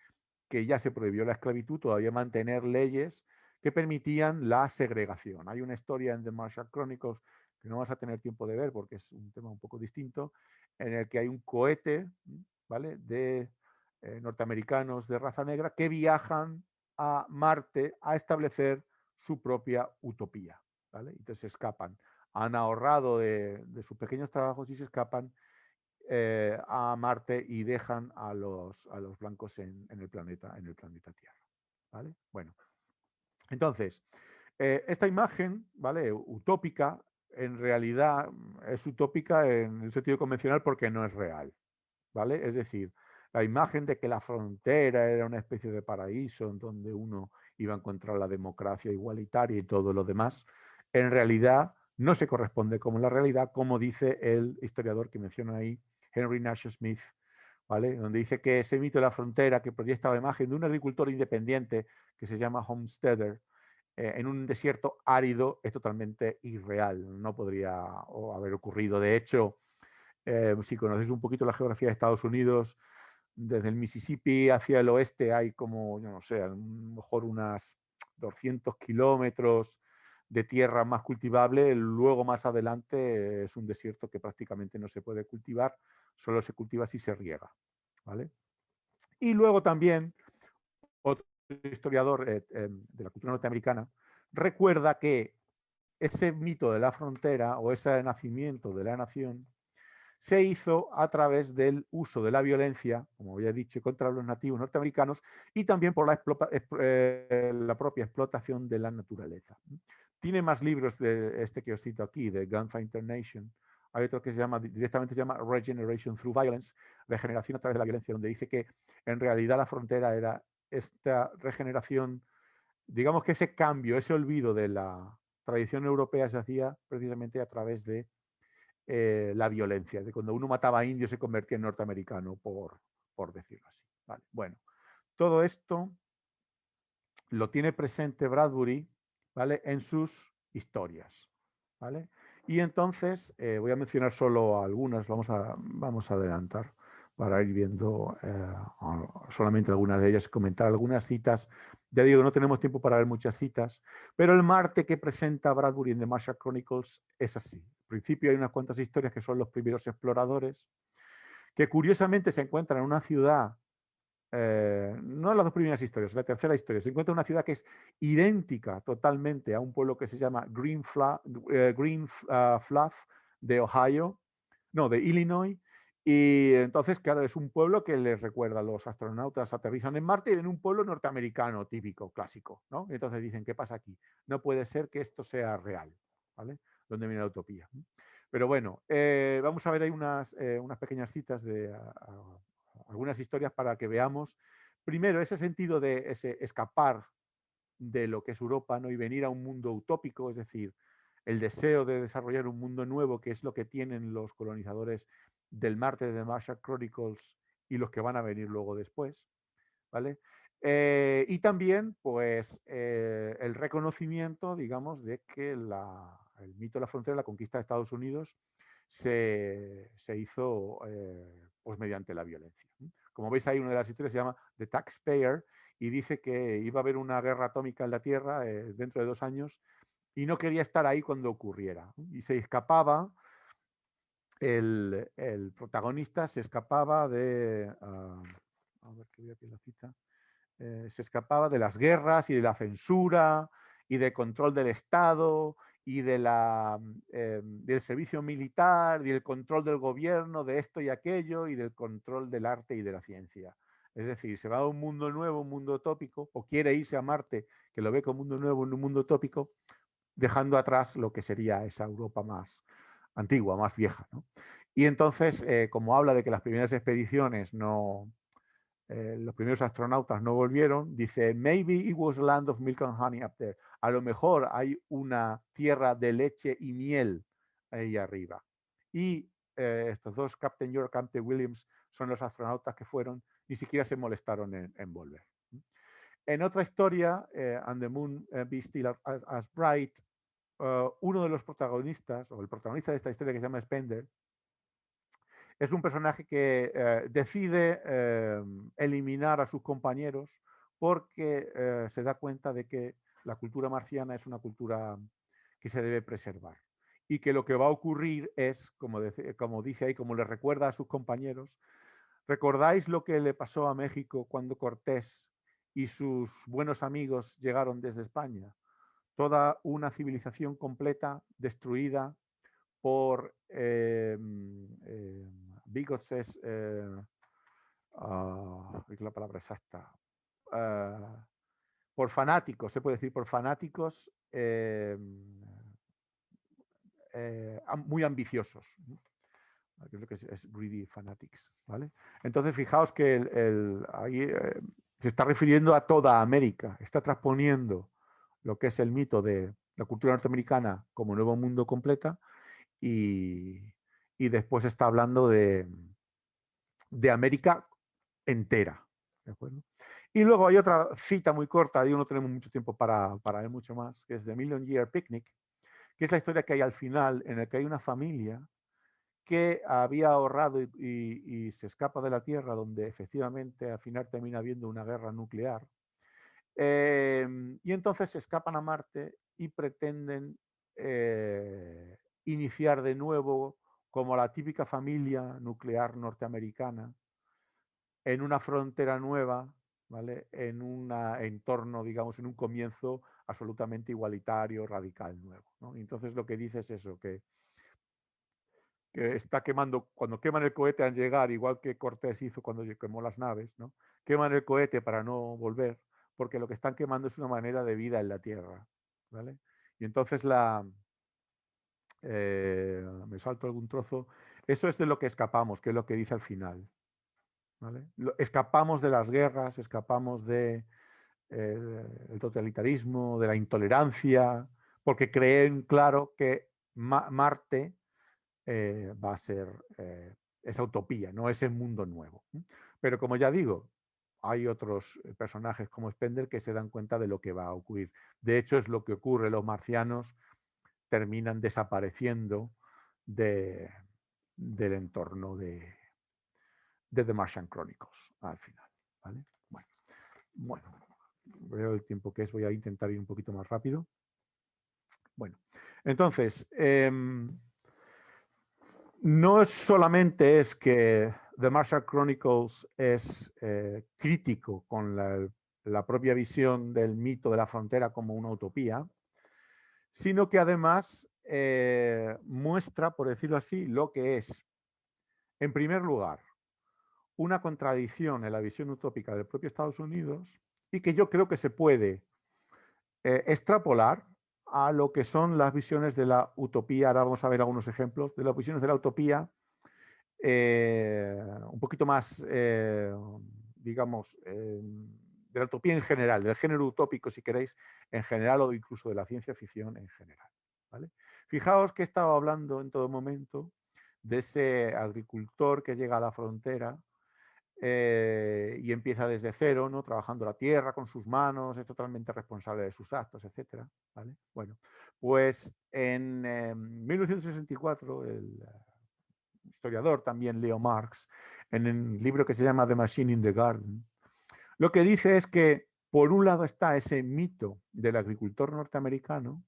A: que ya se prohibió la esclavitud, todavía mantener leyes que permitían la segregación. Hay una historia en The Martian Chronicles que no vas a tener tiempo de ver porque es un tema un poco distinto, en el que hay un cohete, ¿vale?, de norteamericanos de raza negra que viajan a Marte a establecer su propia utopía, ¿vale? Entonces se escapan. Han ahorrado de sus pequeños trabajos y se escapan a Marte y dejan a los blancos en el planeta Tierra. ¿Vale? Bueno, entonces, esta imagen, ¿vale?, utópica, en realidad es utópica en el sentido convencional porque no es real. ¿Vale? Es decir, la imagen de que la frontera era una especie de paraíso en donde uno iba a encontrar la democracia igualitaria y todo lo demás, en realidad no se corresponde con la realidad, como dice el historiador que menciona ahí, Henry Nash Smith, ¿vale? Donde dice que ese mito de la frontera que proyecta la imagen de un agricultor independiente que se llama Homesteader en un desierto árido es totalmente irreal, no podría haber ocurrido. De hecho, si conocéis un poquito la geografía de Estados Unidos, desde el Mississippi hacia el oeste hay como, yo no sé, a lo mejor unas 200 kilómetros de tierra más cultivable, luego más adelante es un desierto que prácticamente no se puede cultivar, solo se cultiva si se riega. ¿Vale? Y luego también otro historiador de la cultura norteamericana recuerda que ese mito de la frontera o ese nacimiento de la nación se hizo a través del uso de la violencia, como había dicho, contra los nativos norteamericanos y también por la propia explotación de la naturaleza. Tiene más libros de este que os cito aquí, de Gunfighter Nation. Hay otro que directamente se llama Regeneration Through Violence, regeneración a través de la violencia, donde dice que en realidad la frontera era esta regeneración, digamos que ese cambio, ese olvido de la tradición europea se hacía precisamente a través de la violencia, de cuando uno mataba a indios se convertía en norteamericano, por decirlo así. Vale, bueno, todo esto lo tiene presente Bradbury, ¿vale? En sus historias, ¿vale? Y entonces voy a mencionar solo algunas, vamos a adelantar para ir viendo solamente algunas de ellas, comentar algunas citas. Ya digo, no tenemos tiempo para ver muchas citas, pero el Marte que presenta Bradbury en The Martian Chronicles es así. Al principio hay unas cuantas historias que son los primeros exploradores, que curiosamente se encuentran en una ciudad, no en las dos primeras historias, la tercera historia, se encuentra en una ciudad que es idéntica totalmente a un pueblo que se llama Green Fluff de Ohio, no, de Illinois. Y entonces, claro, es un pueblo que les recuerda, los astronautas aterrizan en Marte y en un pueblo norteamericano típico, clásico, ¿no? Y entonces dicen, ¿qué pasa aquí? No puede ser que esto sea real, ¿vale? Donde viene la utopía. Pero bueno, vamos a ver ahí unas pequeñas citas de algunas historias para que veamos, primero, ese sentido de ese escapar de lo que es Europa, ¿no? Y venir a un mundo utópico, es decir, el deseo de desarrollar un mundo nuevo, que es lo que tienen los colonizadores del Marte de Martian Chronicles y los que van a venir luego después, ¿vale? Y también, pues, el reconocimiento, digamos, de que el mito de la frontera, la conquista de Estados Unidos, se hizo pues mediante la violencia. Como veis, hay una de las historias que se llama The Taxpayer y dice que iba a haber una guerra atómica en la Tierra dentro de 2 años y no quería estar ahí cuando ocurriera. Y se escapaba, el protagonista se escapaba de... a ver que veo aquí la cita. Se escapaba de las guerras y de la censura y del control del Estado y del servicio militar y del control del gobierno, de esto y aquello y del control del arte y de la ciencia. Es decir, se va a un mundo nuevo, un mundo utópico, o quiere irse a Marte, que lo ve como un mundo nuevo, un mundo utópico, dejando atrás lo que sería esa Europa más antigua, más vieja, ¿no? Y entonces, como habla de que las primeras expediciones los primeros astronautas no volvieron, dice, maybe it was a land of milk and honey up there. A lo mejor hay una tierra de leche y miel ahí arriba. Y estos dos, Captain York y Captain Williams, son los astronautas que fueron, ni siquiera se molestaron en volver. En otra historia, And the Moon Be Still as Bright, uno de los protagonistas, o el protagonista de esta historia que se llama Spender, es un personaje que decide eliminar a sus compañeros porque se da cuenta de que la cultura marciana es una cultura que se debe preservar y que lo que va a ocurrir es, como dice ahí, como le recuerda a sus compañeros, ¿recordáis lo que le pasó a México cuando Cortés y sus buenos amigos llegaron desde España? Toda una civilización completa destruida por bigots es la palabra exacta, por fanáticos, se puede decir por fanáticos muy ambiciosos. Creo que es greedy fanatics, ¿vale? Entonces, fijaos que ahí se está refiriendo a toda América, está transponiendo lo que es el mito de la cultura norteamericana como nuevo mundo completa y después está hablando de América entera. ¿De acuerdo? Y luego hay otra cita muy corta, y no tenemos mucho tiempo para ver mucho más, que es The Million Year Picnic, que es la historia que hay al final, en la que hay una familia que había ahorrado y se escapa de la Tierra, donde efectivamente al final termina habiendo una guerra nuclear. Y entonces se escapan a Marte y pretenden iniciar de nuevo como la típica familia nuclear norteamericana en una frontera nueva, ¿vale? En un entorno, digamos, en un comienzo absolutamente igualitario, radical, nuevo, ¿no? Y entonces lo que dice es eso, que está quemando, cuando queman el cohete al llegar, igual que Cortés hizo cuando quemó las naves, ¿no? Queman el cohete para no volver, porque lo que están quemando es una manera de vida en la Tierra, ¿vale? Y entonces me salto algún trozo, eso es de lo que escapamos, que es lo que dice al final, ¿vale? Escapamos de las guerras, escapamos de el totalitarismo, de la intolerancia, porque creen, claro, que Marte va a ser esa utopía, no ese mundo nuevo. Pero como ya digo, hay otros personajes como Spender que se dan cuenta de lo que va a ocurrir. De hecho, es lo que ocurre. Los marcianos terminan desapareciendo del entorno de The Martian Chronicles al final. ¿Vale? Bueno, veo el tiempo que es, voy a intentar ir un poquito más rápido. Bueno, entonces, no solamente es que The Martian Chronicles es crítico con la propia visión del mito de la frontera como una utopía, sino que además muestra, por decirlo así, lo que es, en primer lugar, una contradicción en la visión utópica del propio Estados Unidos y que yo creo que se puede extrapolar a lo que son las visiones de la utopía. Ahora vamos a ver algunos ejemplos de las visiones de la utopía un poquito más, digamos, de la utopía en general, del género utópico, si queréis, en general, o incluso de la ciencia ficción en general. ¿Vale? Fijaos que he estado hablando en todo momento de ese agricultor que llega a la frontera y empieza desde cero, ¿no? Trabajando la tierra con sus manos, es totalmente responsable de sus actos, etc. ¿Vale? Bueno, pues en 1964 el historiador también Leo Marx, en el libro que se llama The Machine in the Garden, lo que dice es que por un lado está ese mito del agricultor norteamericano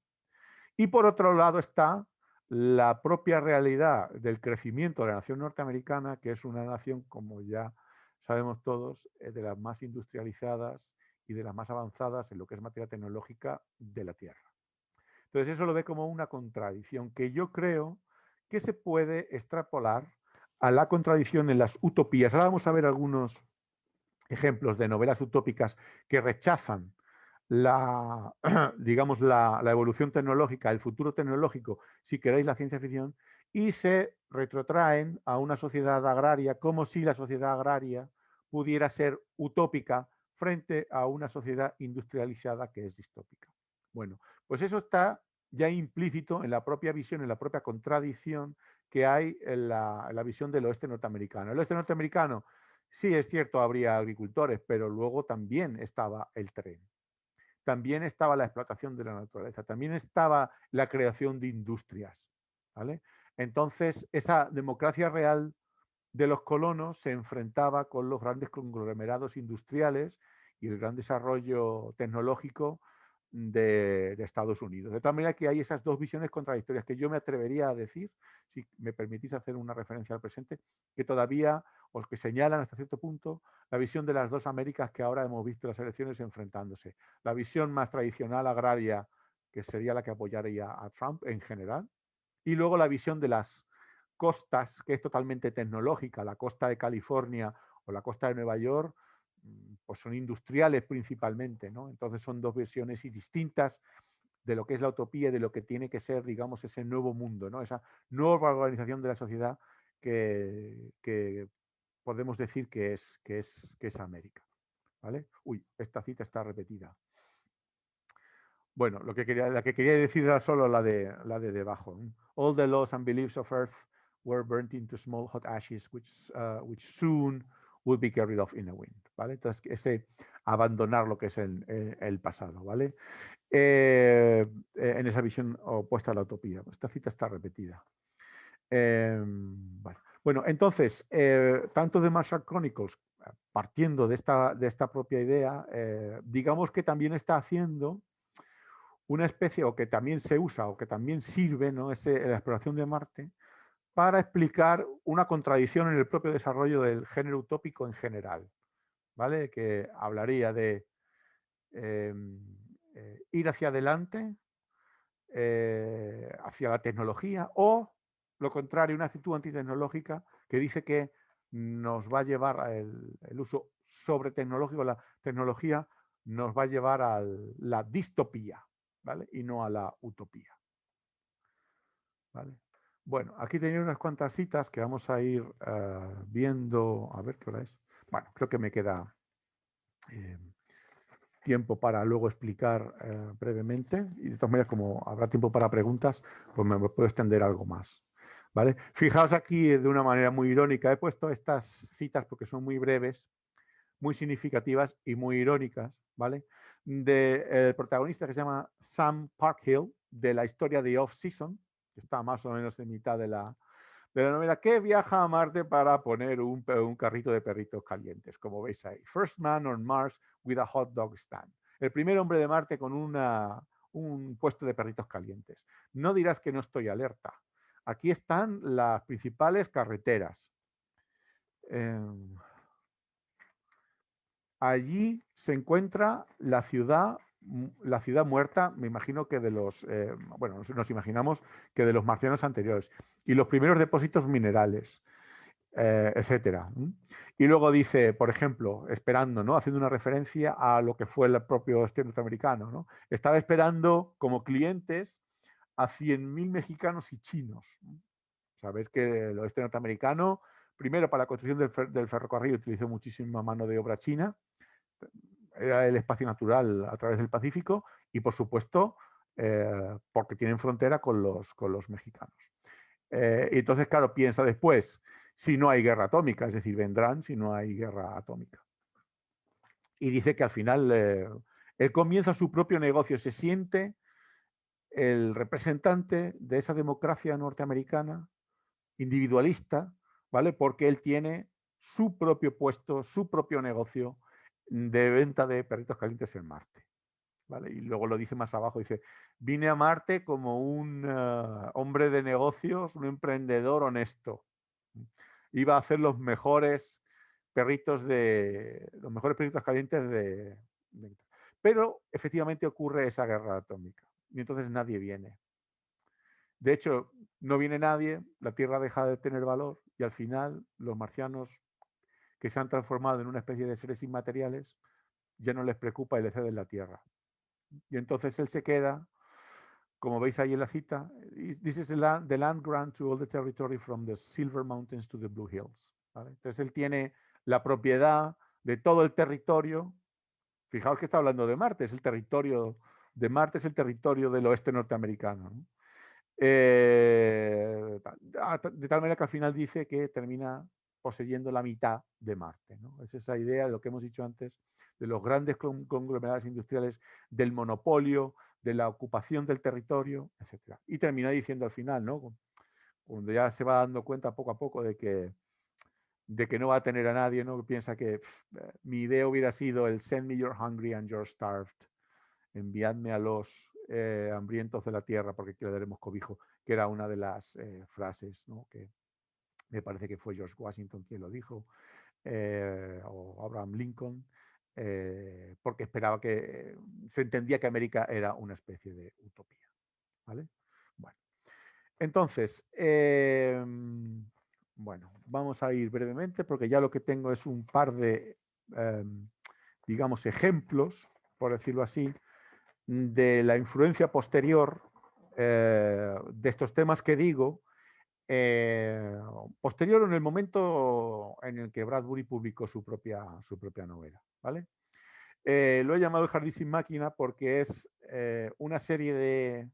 A: y por otro lado está la propia realidad del crecimiento de la nación norteamericana, que es una nación, como ya sabemos todos, de las más industrializadas y de las más avanzadas en lo que es materia tecnológica de la Tierra. Entonces eso lo ve como una contradicción que yo creo que se puede extrapolar a la contradicción en las utopías. Ahora vamos a ver algunos ejemplos de novelas utópicas que rechazan la, digamos, la evolución tecnológica, el futuro tecnológico, si queréis la ciencia ficción, y se retrotraen a una sociedad agraria como si la sociedad agraria pudiera ser utópica frente a una sociedad industrializada que es distópica. Bueno, pues eso está ya implícito en la propia visión, en la propia contradicción que hay en la visión del oeste norteamericano. El oeste norteamericano, sí es cierto, habría agricultores, pero luego también estaba el tren. También estaba la explotación de la naturaleza, también estaba la creación de industrias. ¿Vale? Entonces, esa democracia real de los colonos se enfrentaba con los grandes conglomerados industriales y el gran desarrollo tecnológico de Estados Unidos. De tal manera que hay esas dos visiones contradictorias que yo me atrevería a decir, si me permitís hacer una referencia al presente, que todavía, o que señalan hasta cierto punto, la visión de las dos Américas que ahora hemos visto las elecciones enfrentándose. La visión más tradicional agraria, que sería la que apoyaría a Trump en general, y luego la visión de las costas, que es totalmente tecnológica, la costa de California o la costa de Nueva York, pues son industriales principalmente, ¿no? Entonces son dos versiones distintas de lo que es la utopía y de lo que tiene que ser, digamos, ese nuevo mundo, ¿no? Esa nueva organización de la sociedad que podemos decir que es América, ¿vale? Uy, esta cita está repetida. Bueno, la que quería decir era solo la de debajo. All the laws and beliefs of earth were burnt into small hot ashes, which soon would be carried off in a wind. ¿Vale? Entonces, ese abandonar lo que es el pasado, ¿vale? En esa visión opuesta a la utopía. Esta cita está repetida. Bueno, entonces, tanto de Martian Chronicles, partiendo de esta propia idea, digamos que también está haciendo una especie, o que también se usa, o que también sirve, ¿no? La exploración de Marte, para explicar una contradicción en el propio desarrollo del género utópico en general, ¿vale? Que hablaría de ir hacia adelante, hacia la tecnología, o lo contrario, una actitud antitecnológica que dice que nos va a llevar el uso sobre tecnológico, la tecnología nos va a llevar a la distopía, ¿vale? Y no a la utopía. ¿Vale? Bueno, aquí tenía unas cuantas citas que vamos a ir viendo. A ver qué hora es. Bueno, creo que me queda tiempo para luego explicar brevemente. Y de todas maneras, como habrá tiempo para preguntas, pues me puedo extender algo más. ¿vale? Fijaos aquí de una manera muy irónica, he puesto estas citas porque son muy breves, muy significativas y muy irónicas, ¿vale? Del protagonista que se llama Sam Parkhill, de la historia de Off-Season, que está más o menos en mitad de la novela, que viaja a Marte para poner un carrito de perritos calientes, como veis ahí. First man on Mars with a hot dog stand. El primer hombre de Marte con un puesto de perritos calientes. No dirás que no estoy alerta. Aquí están las principales carreteras. Allí se encuentra la ciudad muerta, me imagino que de los, bueno, nos imaginamos que de los marcianos anteriores, y los primeros depósitos minerales, etcétera. Y luego dice, por ejemplo, esperando, ¿no? Haciendo una referencia a lo que fue el propio este norteamericano, ¿no? Estaba esperando como clientes a 100.000 mexicanos y chinos. Sabéis que el oeste norteamericano, primero para la construcción del ferrocarril, utilizó muchísima mano de obra china, era el espacio natural a través del Pacífico y, por supuesto, porque tienen frontera con los mexicanos. Y entonces, claro, piensa después, si no hay guerra atómica, es decir, vendrán si no hay guerra atómica. Y dice que al final él comienza su propio negocio, se siente el representante de esa democracia norteamericana, individualista, ¿vale? Porque él tiene su propio puesto, su propio negocio de venta de perritos calientes en Marte. ¿Vale? Y luego lo dice más abajo, dice, vine a Marte como un hombre de negocios, un emprendedor honesto. Iba a hacer los mejores los mejores perritos calientes Pero efectivamente ocurre esa guerra atómica y entonces nadie viene. De hecho, no viene nadie, la Tierra deja de tener valor y al final los marcianos que se han transformado en una especie de seres inmateriales ya no les preocupa y le ceden la Tierra. Y entonces él se queda, como veis ahí en la cita, this is the land grant to all the territory from the Silver Mountains to the Blue Hills. ¿Vale? Entonces él tiene la propiedad de todo el territorio. Fijaos que está hablando de Marte, es el territorio de Marte, es el territorio del oeste norteamericano, ¿no? De tal manera que al final dice que termina poseyendo la mitad de Marte, ¿no? Es esa idea de lo que hemos dicho antes, de los grandes conglomerados industriales, del monopolio, de la ocupación del territorio, etc. Y termina diciendo al final, ¿no? Cuando ya se va dando cuenta poco a poco de que no va a tener a nadie, ¿no? Piensa que mi idea hubiera sido el send me your hungry and your starved, enviadme a los hambrientos de la tierra porque aquí le daremos cobijo, que era una de las frases, ¿no? Que me parece que fue George Washington quien lo dijo, o Abraham Lincoln, porque esperaba que se entendía que América era una especie de utopía. ¿Vale? Bueno, entonces, bueno, vamos a ir brevemente porque ya lo que tengo es un par de, digamos, ejemplos, por decirlo así, de la influencia posterior de estos temas que digo, posterior en el momento en el que Bradbury publicó su propia novela. ¿Vale? Lo he llamado El jardín sin máquina porque es una serie de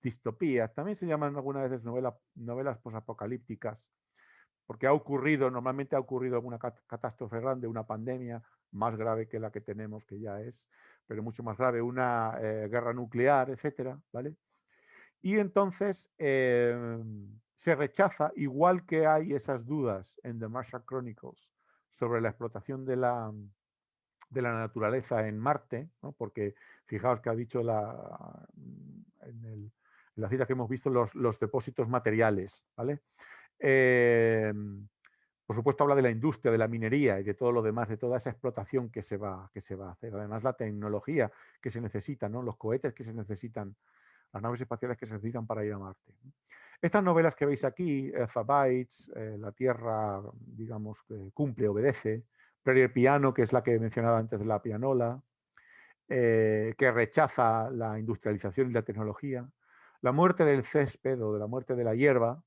A: distopías, también se llaman algunas veces novelas posapocalípticas, porque normalmente ha ocurrido alguna catástrofe grande, una pandemia más grave que la que tenemos, que ya es, pero mucho más grave, una guerra nuclear, etcétera, ¿vale? Y entonces se rechaza, igual que hay esas dudas en The Martian Chronicles sobre la explotación de la naturaleza en Marte, ¿no? Porque fijaos que ha dicho en la cita que hemos visto los depósitos materiales, ¿vale? Por supuesto habla de la industria, de la minería y de todo lo demás, de toda esa explotación que se va a hacer. Además la tecnología que se necesita, ¿no? Los cohetes que se necesitan, las naves espaciales que se necesitan para ir a Marte. Estas novelas que veis aquí, Alphabytes, La Tierra, digamos, cumple, obedece, Prairie Piano, que es la que he mencionado antes de la pianola, que rechaza la industrialización y la tecnología, La muerte del césped o de la muerte de la hierba,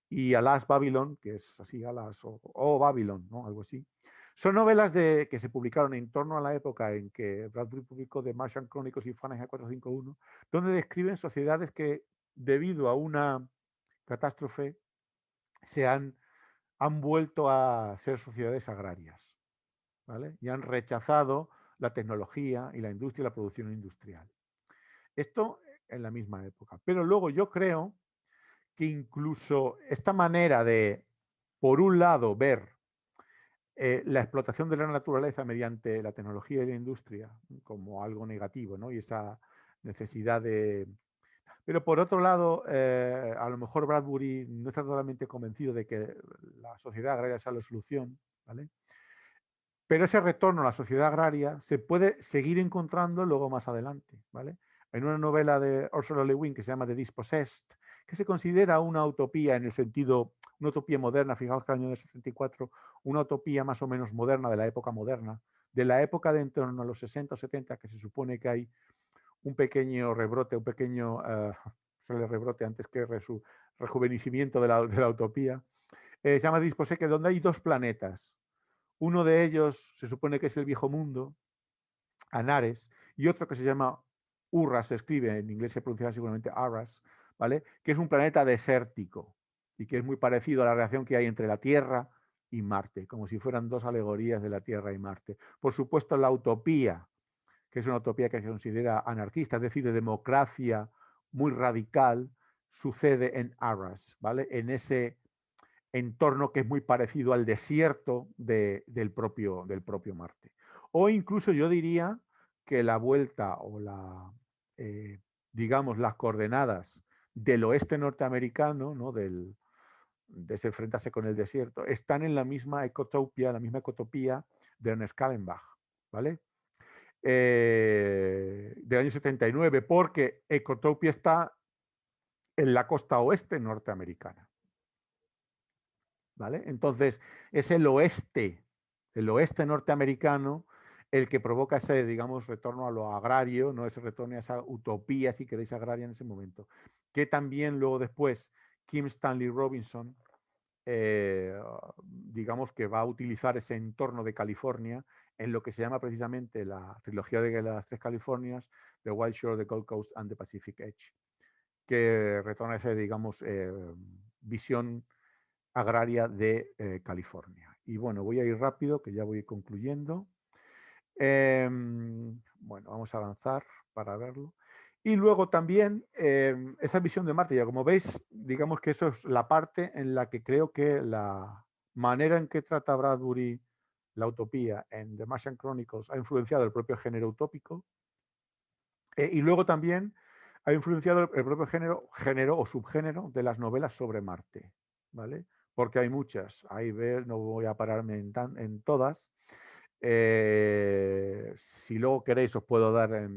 A: y Alas Babylon, que es así, Alas o Babylon, ¿no? Algo así. Son novelas que se publicaron en torno a la época en que Bradbury publicó The Martian Chronicles y Fahrenheit 451, donde describen sociedades que, debido a una catástrofe han vuelto a ser sociedades agrarias, ¿vale? Y han rechazado la tecnología y la industria y la producción industrial. Esto en la misma época. Pero luego yo creo que incluso esta manera de, por un lado, ver la explotación de la naturaleza mediante la tecnología y la industria como algo negativo, ¿no? Y esa necesidad de... Pero por otro lado, a lo mejor Bradbury no está totalmente convencido de que la sociedad agraria sea la solución, ¿vale? Pero ese retorno a la sociedad agraria se puede seguir encontrando luego más adelante, ¿vale? En una novela de Ursula Le Guin que se llama The Dispossessed, que se considera una utopía en el sentido, una utopía moderna, fijaos que el año del 64, una utopía más o menos moderna, de la época moderna, de la época de en torno a los 60 o 70, que se supone que hay un pequeño rebrote, un pequeño sale rebrote antes que rejuvenecimiento de la utopía, se llama Dispossessed, donde hay dos planetas. Uno de ellos se supone que es el viejo mundo, Anares, y otro que se llama Urras, se escribe, en inglés se pronuncia seguramente Arras, ¿vale? Que es un planeta desértico y que es muy parecido a la relación que hay entre la Tierra y Marte, como si fueran dos alegorías de la Tierra y Marte. Por supuesto, la utopía, que es una utopía que se considera anarquista, es decir, de democracia muy radical, sucede en Arras, ¿vale? En ese entorno que es muy parecido al desierto del propio Marte. O incluso yo diría que la vuelta o digamos, las coordenadas del oeste norteamericano, ¿no? De ese enfrentarse con el desierto, están en la misma ecotopía, de Ernest Callenbach, ¿vale? Del año 79, porque Ecotopia está en la costa oeste norteamericana. ¿Vale? Entonces, es el oeste norteamericano, el que provoca ese, digamos, retorno a lo agrario, ¿no? Ese retorno a esa utopía, si queréis, agraria en ese momento. Que también luego después Kim Stanley Robinson, digamos que va a utilizar ese entorno de California en lo que se llama precisamente la trilogía de las tres Californias, The Wild Shore, The Gold Coast and The Pacific Edge, que retorna a esa, digamos, visión agraria de California. Y bueno, voy a ir rápido, que ya voy concluyendo. Bueno, vamos a avanzar para verlo. Y luego también esa visión de Marte, ya como veis, digamos que eso es la parte en la que creo que la manera en que trata Bradbury la utopía en The Martian Chronicles ha influenciado el propio género utópico. Y luego también ha influenciado el propio género o subgénero de las novelas sobre Marte, ¿vale? Porque hay muchas, ahí ver, no voy a pararme en todas. Si luego queréis os puedo dar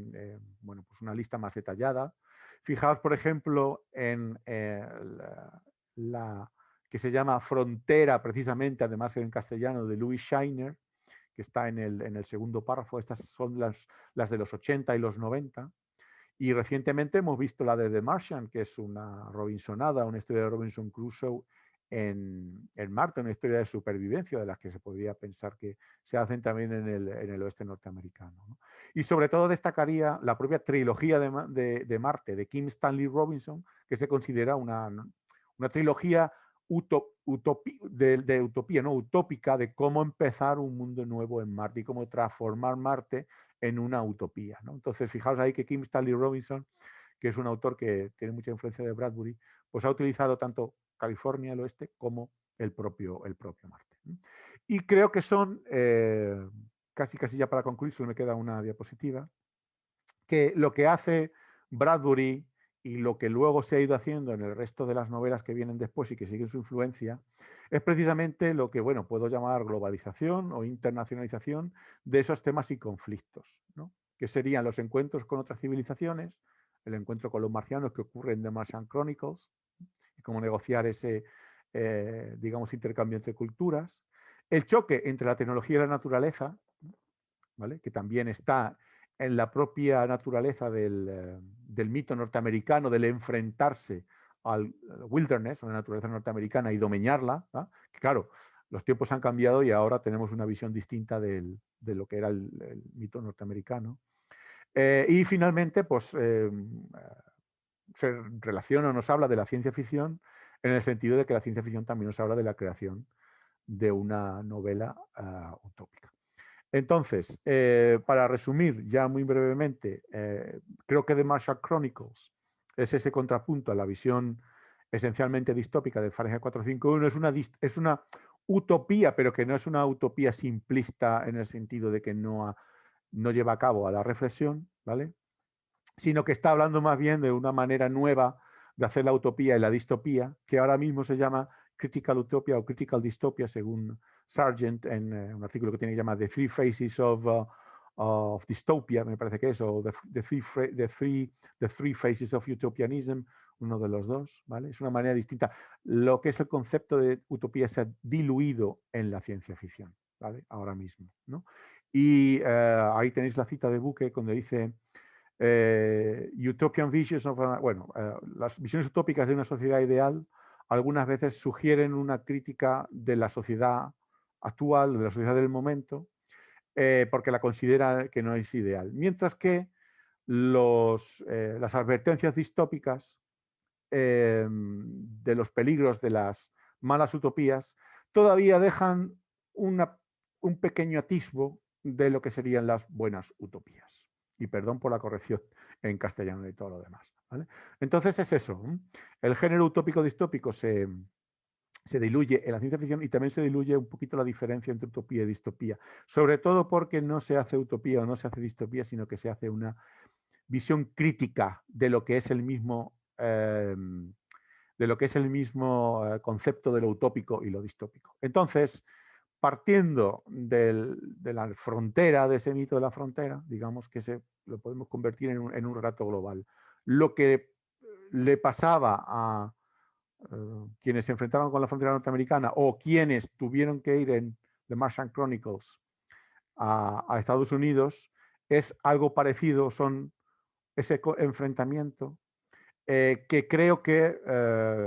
A: bueno, pues una lista más detallada. Fijaos, por ejemplo, en la que se llama Frontera, precisamente, además en castellano, de Louis Scheiner, que está en el segundo párrafo. Estas son las de los 80 y los 90. Y recientemente hemos visto la de The Martian, que es una Robinsonada, una historia de Robinson Crusoe en Marte, una historia de supervivencia de las que se podría pensar que se hacen también en el oeste norteamericano, ¿no? Y sobre todo destacaría la propia trilogía de Marte, de Kim Stanley Robinson, que se considera una trilogía de utopía, ¿no? Utópica, de cómo empezar un mundo nuevo en Marte y cómo transformar Marte en una utopía, ¿no? Entonces, fijaos ahí que Kim Stanley Robinson, que es un autor que tiene mucha influencia de Bradbury, pues ha utilizado tanto California, el oeste, como el propio Marte. Y creo que son, casi ya para concluir, solo me queda una diapositiva, que lo que hace Bradbury y lo que luego se ha ido haciendo en el resto de las novelas que vienen después y que siguen su influencia, es precisamente lo que, bueno, puedo llamar globalización o internacionalización de esos temas y conflictos, ¿no? Que serían los encuentros con otras civilizaciones, el encuentro con los marcianos que ocurre en The Martian Chronicles, y cómo negociar ese, digamos, intercambio entre culturas, el choque entre la tecnología y la naturaleza, ¿vale? Que también está en la propia naturaleza del mito norteamericano, del enfrentarse al wilderness, a la naturaleza norteamericana y domeñarla, ¿no? Que claro, los tiempos han cambiado y ahora tenemos una visión distinta de lo que era el mito norteamericano. Y finalmente, pues se relaciona o nos habla de la ciencia ficción en el sentido de que la ciencia ficción también nos habla de la creación de una novela utópica. Entonces, para resumir ya muy brevemente, creo que The Martian Chronicles es ese contrapunto a la visión esencialmente distópica de Fahrenheit 451. Es una utopía, pero que no es una utopía simplista en el sentido de que no lleva a cabo a la reflexión, ¿vale? Sino que está hablando más bien de una manera nueva de hacer la utopía y la distopía, que ahora mismo se llama Critical Utopia o Critical Dystopia, según Sargent, en un artículo que tiene que llamar The Three Phases of Dystopia, me parece que es, o the three Phases of Utopianism, uno de los dos, ¿vale? Es una manera distinta. Lo que es el concepto de utopía se ha diluido en la ciencia ficción, ¿vale? Ahora mismo, ¿no? Y ahí tenéis la cita de Buque, donde dice Utopian Visions of las visiones utópicas de una sociedad ideal algunas veces sugieren una crítica de la sociedad actual, de la sociedad del momento, porque la considera que no es ideal. Mientras que las advertencias distópicas de los peligros de las malas utopías todavía dejan un pequeño atisbo de lo que serían las buenas utopías. Y perdón por la corrección en castellano y todo lo demás, ¿vale? Entonces es eso. El género utópico distópico se diluye en la ciencia ficción y también se diluye un poquito la diferencia entre utopía y distopía. Sobre todo porque no se hace utopía o no se hace distopía, sino que se hace una visión crítica de lo que es el mismo concepto de lo utópico y lo distópico. Entonces, partiendo de la frontera, de ese mito de la frontera, digamos que lo podemos convertir en un relato global. Lo que le pasaba a quienes se enfrentaban con la frontera norteamericana o quienes tuvieron que ir en The Martian Chronicles a Estados Unidos es algo parecido, son ese enfrentamiento que creo que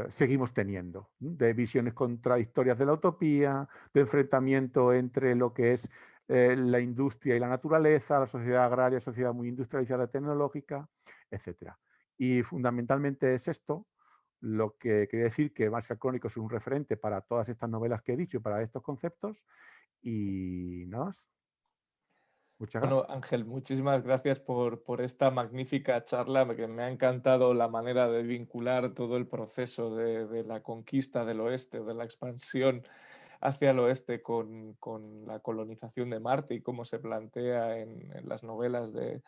A: seguimos teniendo, de visiones contradictorias de la utopía, de enfrentamiento entre lo que es la industria y la naturaleza, la sociedad agraria, sociedad muy industrializada tecnológica, etc. Y fundamentalmente es esto lo que quiere decir que Marcial Crónico es un referente para todas estas novelas que he dicho y para estos conceptos. Y nada más. Muchas
B: Bueno,
A: gracias.
B: Ángel, muchísimas gracias por esta magnífica charla, que me ha encantado la manera de vincular todo el proceso de la conquista del oeste, de la expansión hacia el oeste con la colonización de Marte y cómo se plantea en las novelas de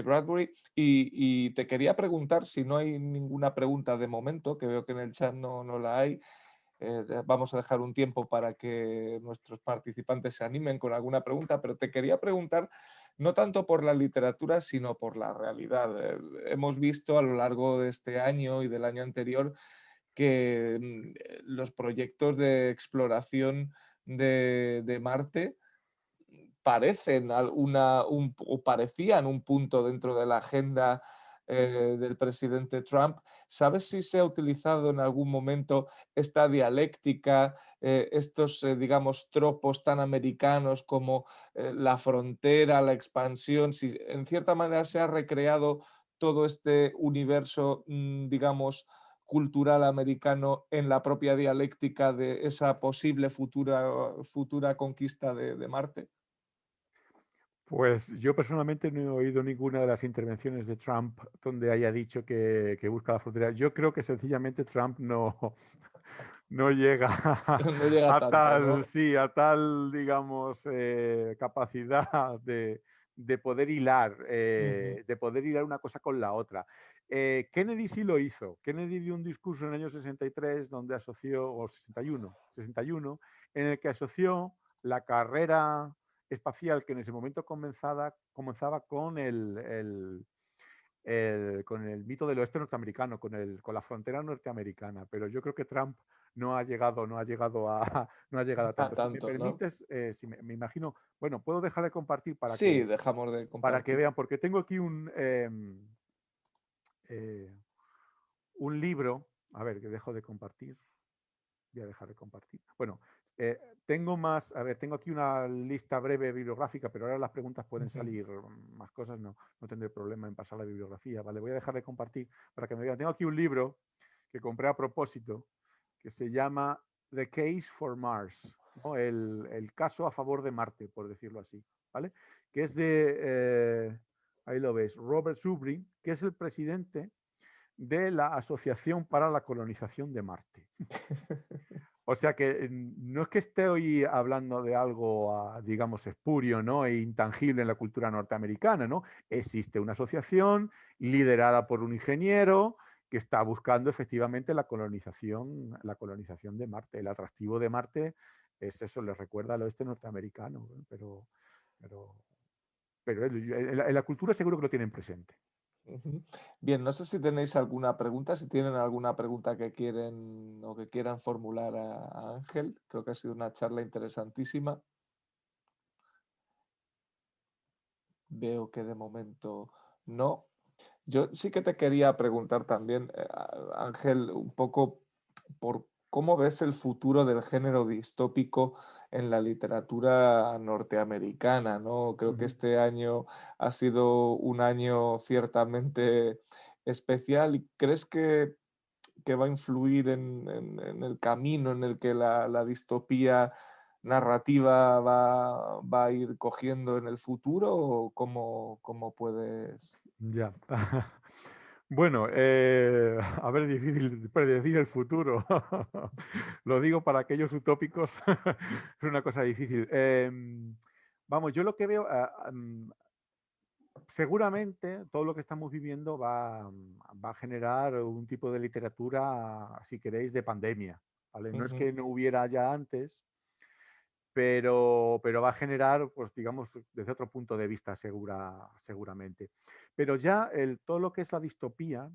B: Bradbury. Y te quería preguntar, si no hay ninguna pregunta de momento, que veo que en el chat no la hay, vamos a dejar un tiempo para que nuestros participantes se animen con alguna pregunta, pero te quería preguntar no tanto por la literatura, sino por la realidad. Hemos visto a lo largo de este año y del año anterior que los proyectos de exploración de Marte parecen o parecían un punto dentro de la agenda del presidente Trump. ¿Sabes si se ha utilizado en algún momento esta dialéctica, estos, digamos, tropos tan americanos como la frontera, la expansión? Si en cierta manera se ha recreado todo este universo, digamos, cultural americano en la propia dialéctica de esa posible futura conquista de Marte?
A: Pues yo personalmente no he oído ninguna de las intervenciones de Trump donde haya dicho que busca la frontera. Yo creo que sencillamente Trump no llega
B: No llega tanto, ¿no?
A: sí, a tal, digamos, capacidad de poder hilar,
B: Ujú.
A: una cosa con la otra. Kennedy sí lo hizo. Kennedy dio un discurso en el año 63 donde asoció, o 61, en el que asoció la carrera espacial que en ese momento comenzaba con el mito del oeste norteamericano, con la frontera norteamericana, pero yo creo que Trump no ha llegado a
B: A
A: tanto. Si me
B: tanto, ¿no?
A: permites, si me imagino, bueno, puedo dejar de compartir
B: Sí, dejamos de
A: para que
B: compartir.
A: vean, porque tengo aquí eh, un libro, a ver, que dejo de compartir. Voy a dejar de compartir. Bueno, eh, tengo aquí una lista breve bibliográfica, pero ahora las preguntas pueden
B: Ujú.
A: salir más cosas, no tendré problema en pasar la bibliografía, ¿vale? Voy a dejar de compartir para que me vean. Tengo aquí un libro que compré a propósito, que se llama The Case for Mars, ¿no? El caso a favor de Marte, por decirlo así, ¿vale? Que es ahí lo ves, Robert Zubrin, que es el presidente de la Asociación para la Colonización de Marte. O sea que no es que esté hoy hablando de algo, digamos, espurio, ¿no? E intangible en la cultura norteamericana, ¿no? Existe una asociación liderada por un ingeniero que está buscando efectivamente la colonización de Marte. El atractivo de Marte es eso, le recuerda al oeste norteamericano, ¿eh? Pero, pero en la cultura seguro que lo tienen presente.
B: Ujú. Bien, no sé si tenéis alguna pregunta, si tienen alguna pregunta que quieren o que quieran formular a Ángel. Creo que ha sido una charla interesantísima. Veo que de momento no. Yo sí que te quería preguntar también, Ángel, un poco por cómo ves el futuro del género distópico en la literatura norteamericana, ¿no? Creo que
A: Ujú.
B: este año ha sido un año ciertamente especial. ¿Y crees que va a influir en el camino en el que la distopía narrativa va a ir cogiendo en el futuro? ¿O cómo puedes?
A: Ya. Bueno, a ver, difícil predecir el futuro. Lo digo para aquellos utópicos, es una cosa difícil. Vamos, yo lo que veo, seguramente todo lo que estamos viviendo va a generar un tipo de literatura, si queréis, de pandemia, ¿vale? No es
B: Ujú,
A: que no hubiera ya antes, pero va a generar, pues digamos, desde otro punto de vista seguramente. Pero ya todo lo que es la distopía,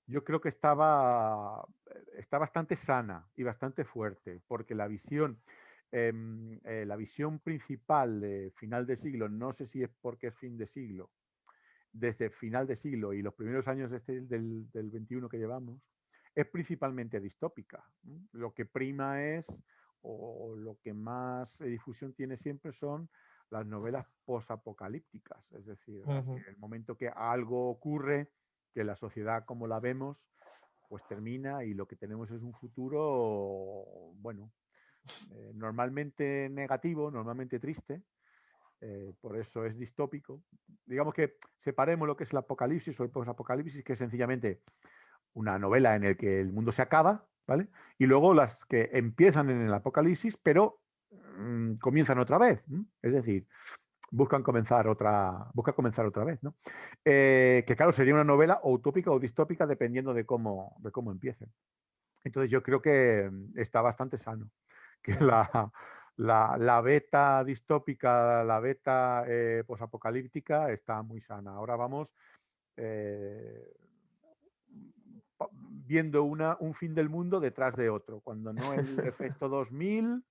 A: yo creo que está bastante sana y bastante fuerte, porque la visión principal de final de siglo, no sé si es porque es fin de siglo, desde final de siglo y los primeros años del 21 que llevamos, es principalmente distópica. Lo que prima o lo que más difusión tiene siempre son las novelas posapocalípticas, es decir,
B: ujú.
A: el momento que algo ocurre, que la sociedad como la vemos, pues termina y lo que tenemos es un futuro, bueno, normalmente negativo, normalmente triste, por eso es distópico. Digamos que separemos lo que es el apocalipsis o el posapocalipsis, que es sencillamente una novela en la que el mundo se acaba, ¿vale? Y luego las que empiezan en el apocalipsis, pero comienzan otra vez. Es decir, buscan comenzar otra vez, ¿no? Que claro, sería una novela o utópica o distópica dependiendo de cómo empiecen. Entonces yo creo que está bastante sano que
B: Ujú.
A: la beta distópica, la beta posapocalíptica está muy sana. Ahora vamos eh, viendo un fin del mundo detrás de otro, cuando no el efecto 2000,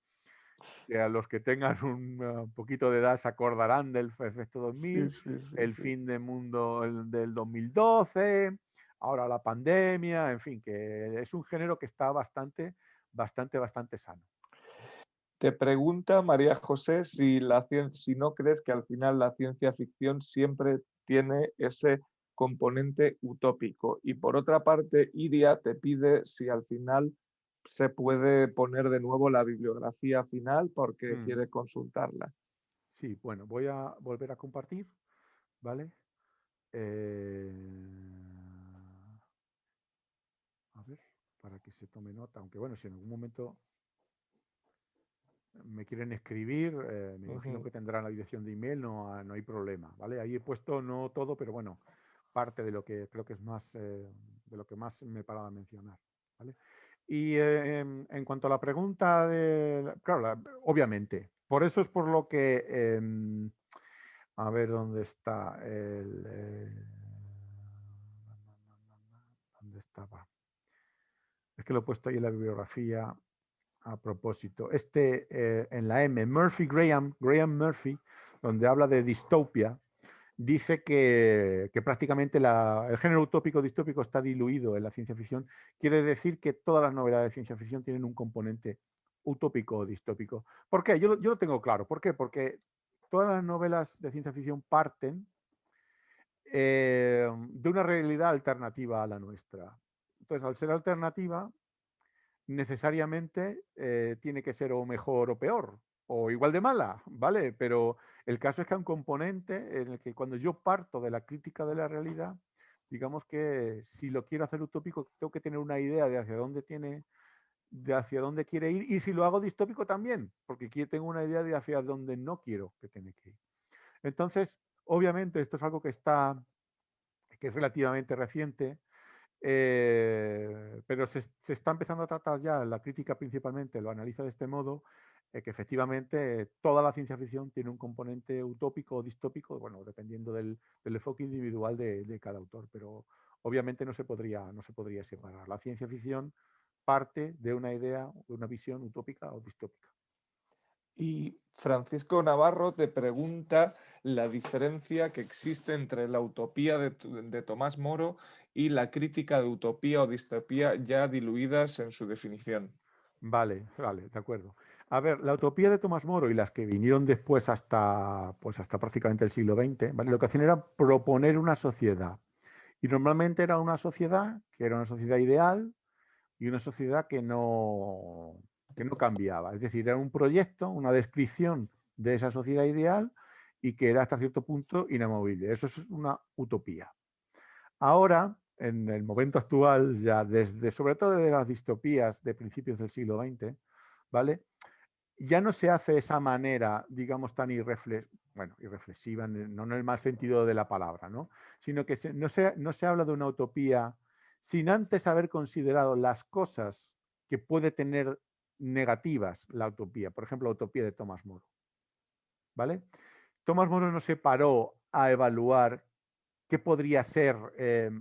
A: que a los que tengan un poquito de edad se acordarán del efecto
B: Sí,
A: 2000,
B: sí, sí,
A: el
B: sí.
A: fin del mundo del 2012, ahora la pandemia, en fin, que es un género que está bastante sano.
B: Te pregunta María José si no crees que al final la ciencia ficción siempre tiene ese componente utópico. Y por otra parte, Iria te pide si al final se puede poner de nuevo la bibliografía final porque
A: Mm,
B: quiere consultarla.
A: sí, bueno, voy a volver a compartir, ¿vale? Eh, a ver, para que se tome nota, aunque bueno, si en algún momento me quieren escribir, me imagino
B: Ujú.
A: que tendrán la dirección de email, no hay problema, ¿vale? Ahí he puesto no todo, pero bueno, parte de lo que creo que es más, de lo que más me he parado a mencionar, ¿vale? Y en cuanto a la pregunta claro, obviamente, por eso es por lo que, a ver dónde está ¿dónde estaba? Es que lo he puesto ahí en la bibliografía a propósito. En la Graham Murphy, donde habla de distopia, dice que prácticamente el género utópico distópico está diluido en la ciencia ficción. Quiere decir que todas las novelas de ciencia ficción tienen un componente utópico o distópico. ¿Por qué? Yo lo tengo claro. ¿Por qué? Porque todas las novelas de ciencia ficción parten de una realidad alternativa a la nuestra. Entonces, al ser alternativa, necesariamente tiene que ser o mejor o peor, o igual de mala, ¿vale? Pero el caso es que hay un componente en el que cuando yo parto de la crítica de la realidad, digamos que si lo quiero hacer utópico, tengo que tener una idea de hacia dónde quiere ir, y si lo hago distópico también, porque aquí tengo una idea de hacia dónde no quiero que tiene que ir. Entonces, obviamente, esto es algo que es relativamente reciente, pero se está empezando a tratar ya, la crítica principalmente lo analiza de este modo, que efectivamente toda la ciencia ficción tiene un componente utópico o distópico, bueno, dependiendo del enfoque individual de cada autor, pero obviamente no se podría separar. La ciencia ficción parte de una idea, de una visión utópica o distópica.
B: Y Francisco Navarro te pregunta la diferencia que existe entre la utopía de Tomás Moro y la crítica de utopía o distopía ya diluidas en su definición.
A: Vale, vale, de acuerdo. A ver, la utopía de Tomás Moro y las que vinieron después hasta prácticamente el siglo XX, ¿vale? Lo que hacían era proponer una sociedad. Y normalmente era una sociedad que era una sociedad ideal y una sociedad que no cambiaba. Es decir, era un proyecto, una descripción de esa sociedad ideal y que era hasta cierto punto inamovible. Eso es una utopía. Ahora, en el momento actual, ya sobre todo desde las distopías de principios del siglo XX, ¿vale? Ya no se hace de esa manera, digamos, tan irreflexiva, no en el mal sentido de la palabra, ¿no? Sino que no se habla de una utopía sin antes haber considerado las cosas que puede tener negativas la utopía. Por ejemplo, la utopía de Tomás Moro, ¿vale? Tomás Moro no se paró a evaluar qué podría ser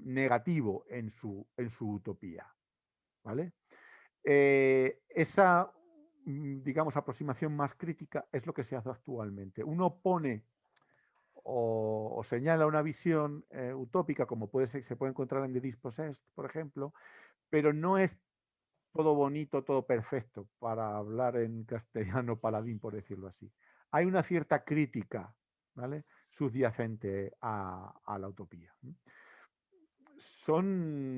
A: negativo en su utopía, ¿vale? Esa, digamos, aproximación más crítica es lo que se hace actualmente. Uno pone o señala una visión utópica, como se puede encontrar en The Dispossessed, por ejemplo, pero no es todo bonito, todo perfecto, para hablar en castellano paladín, por decirlo así. Hay una cierta crítica, ¿vale?, subyacente a la utopía.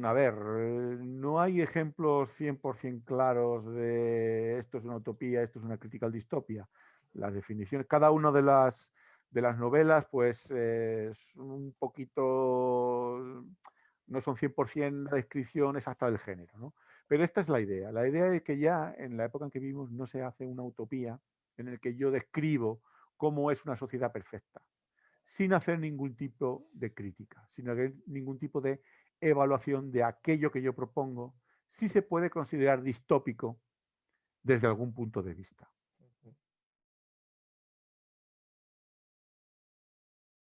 A: A ver, no hay ejemplos 100% claros de esto es una utopía, esto es una crítica al distopia. Las definiciones, cada una de las novelas, pues es un poquito, no son 100% la descripción exacta del género, ¿no? Pero esta es la idea. La idea es que ya en la época en que vivimos no se hace una utopía en el que yo describo cómo es una sociedad perfecta sin hacer ningún tipo de crítica, sin hacer ningún tipo de evaluación de aquello que yo propongo, si se puede considerar distópico desde algún punto de vista.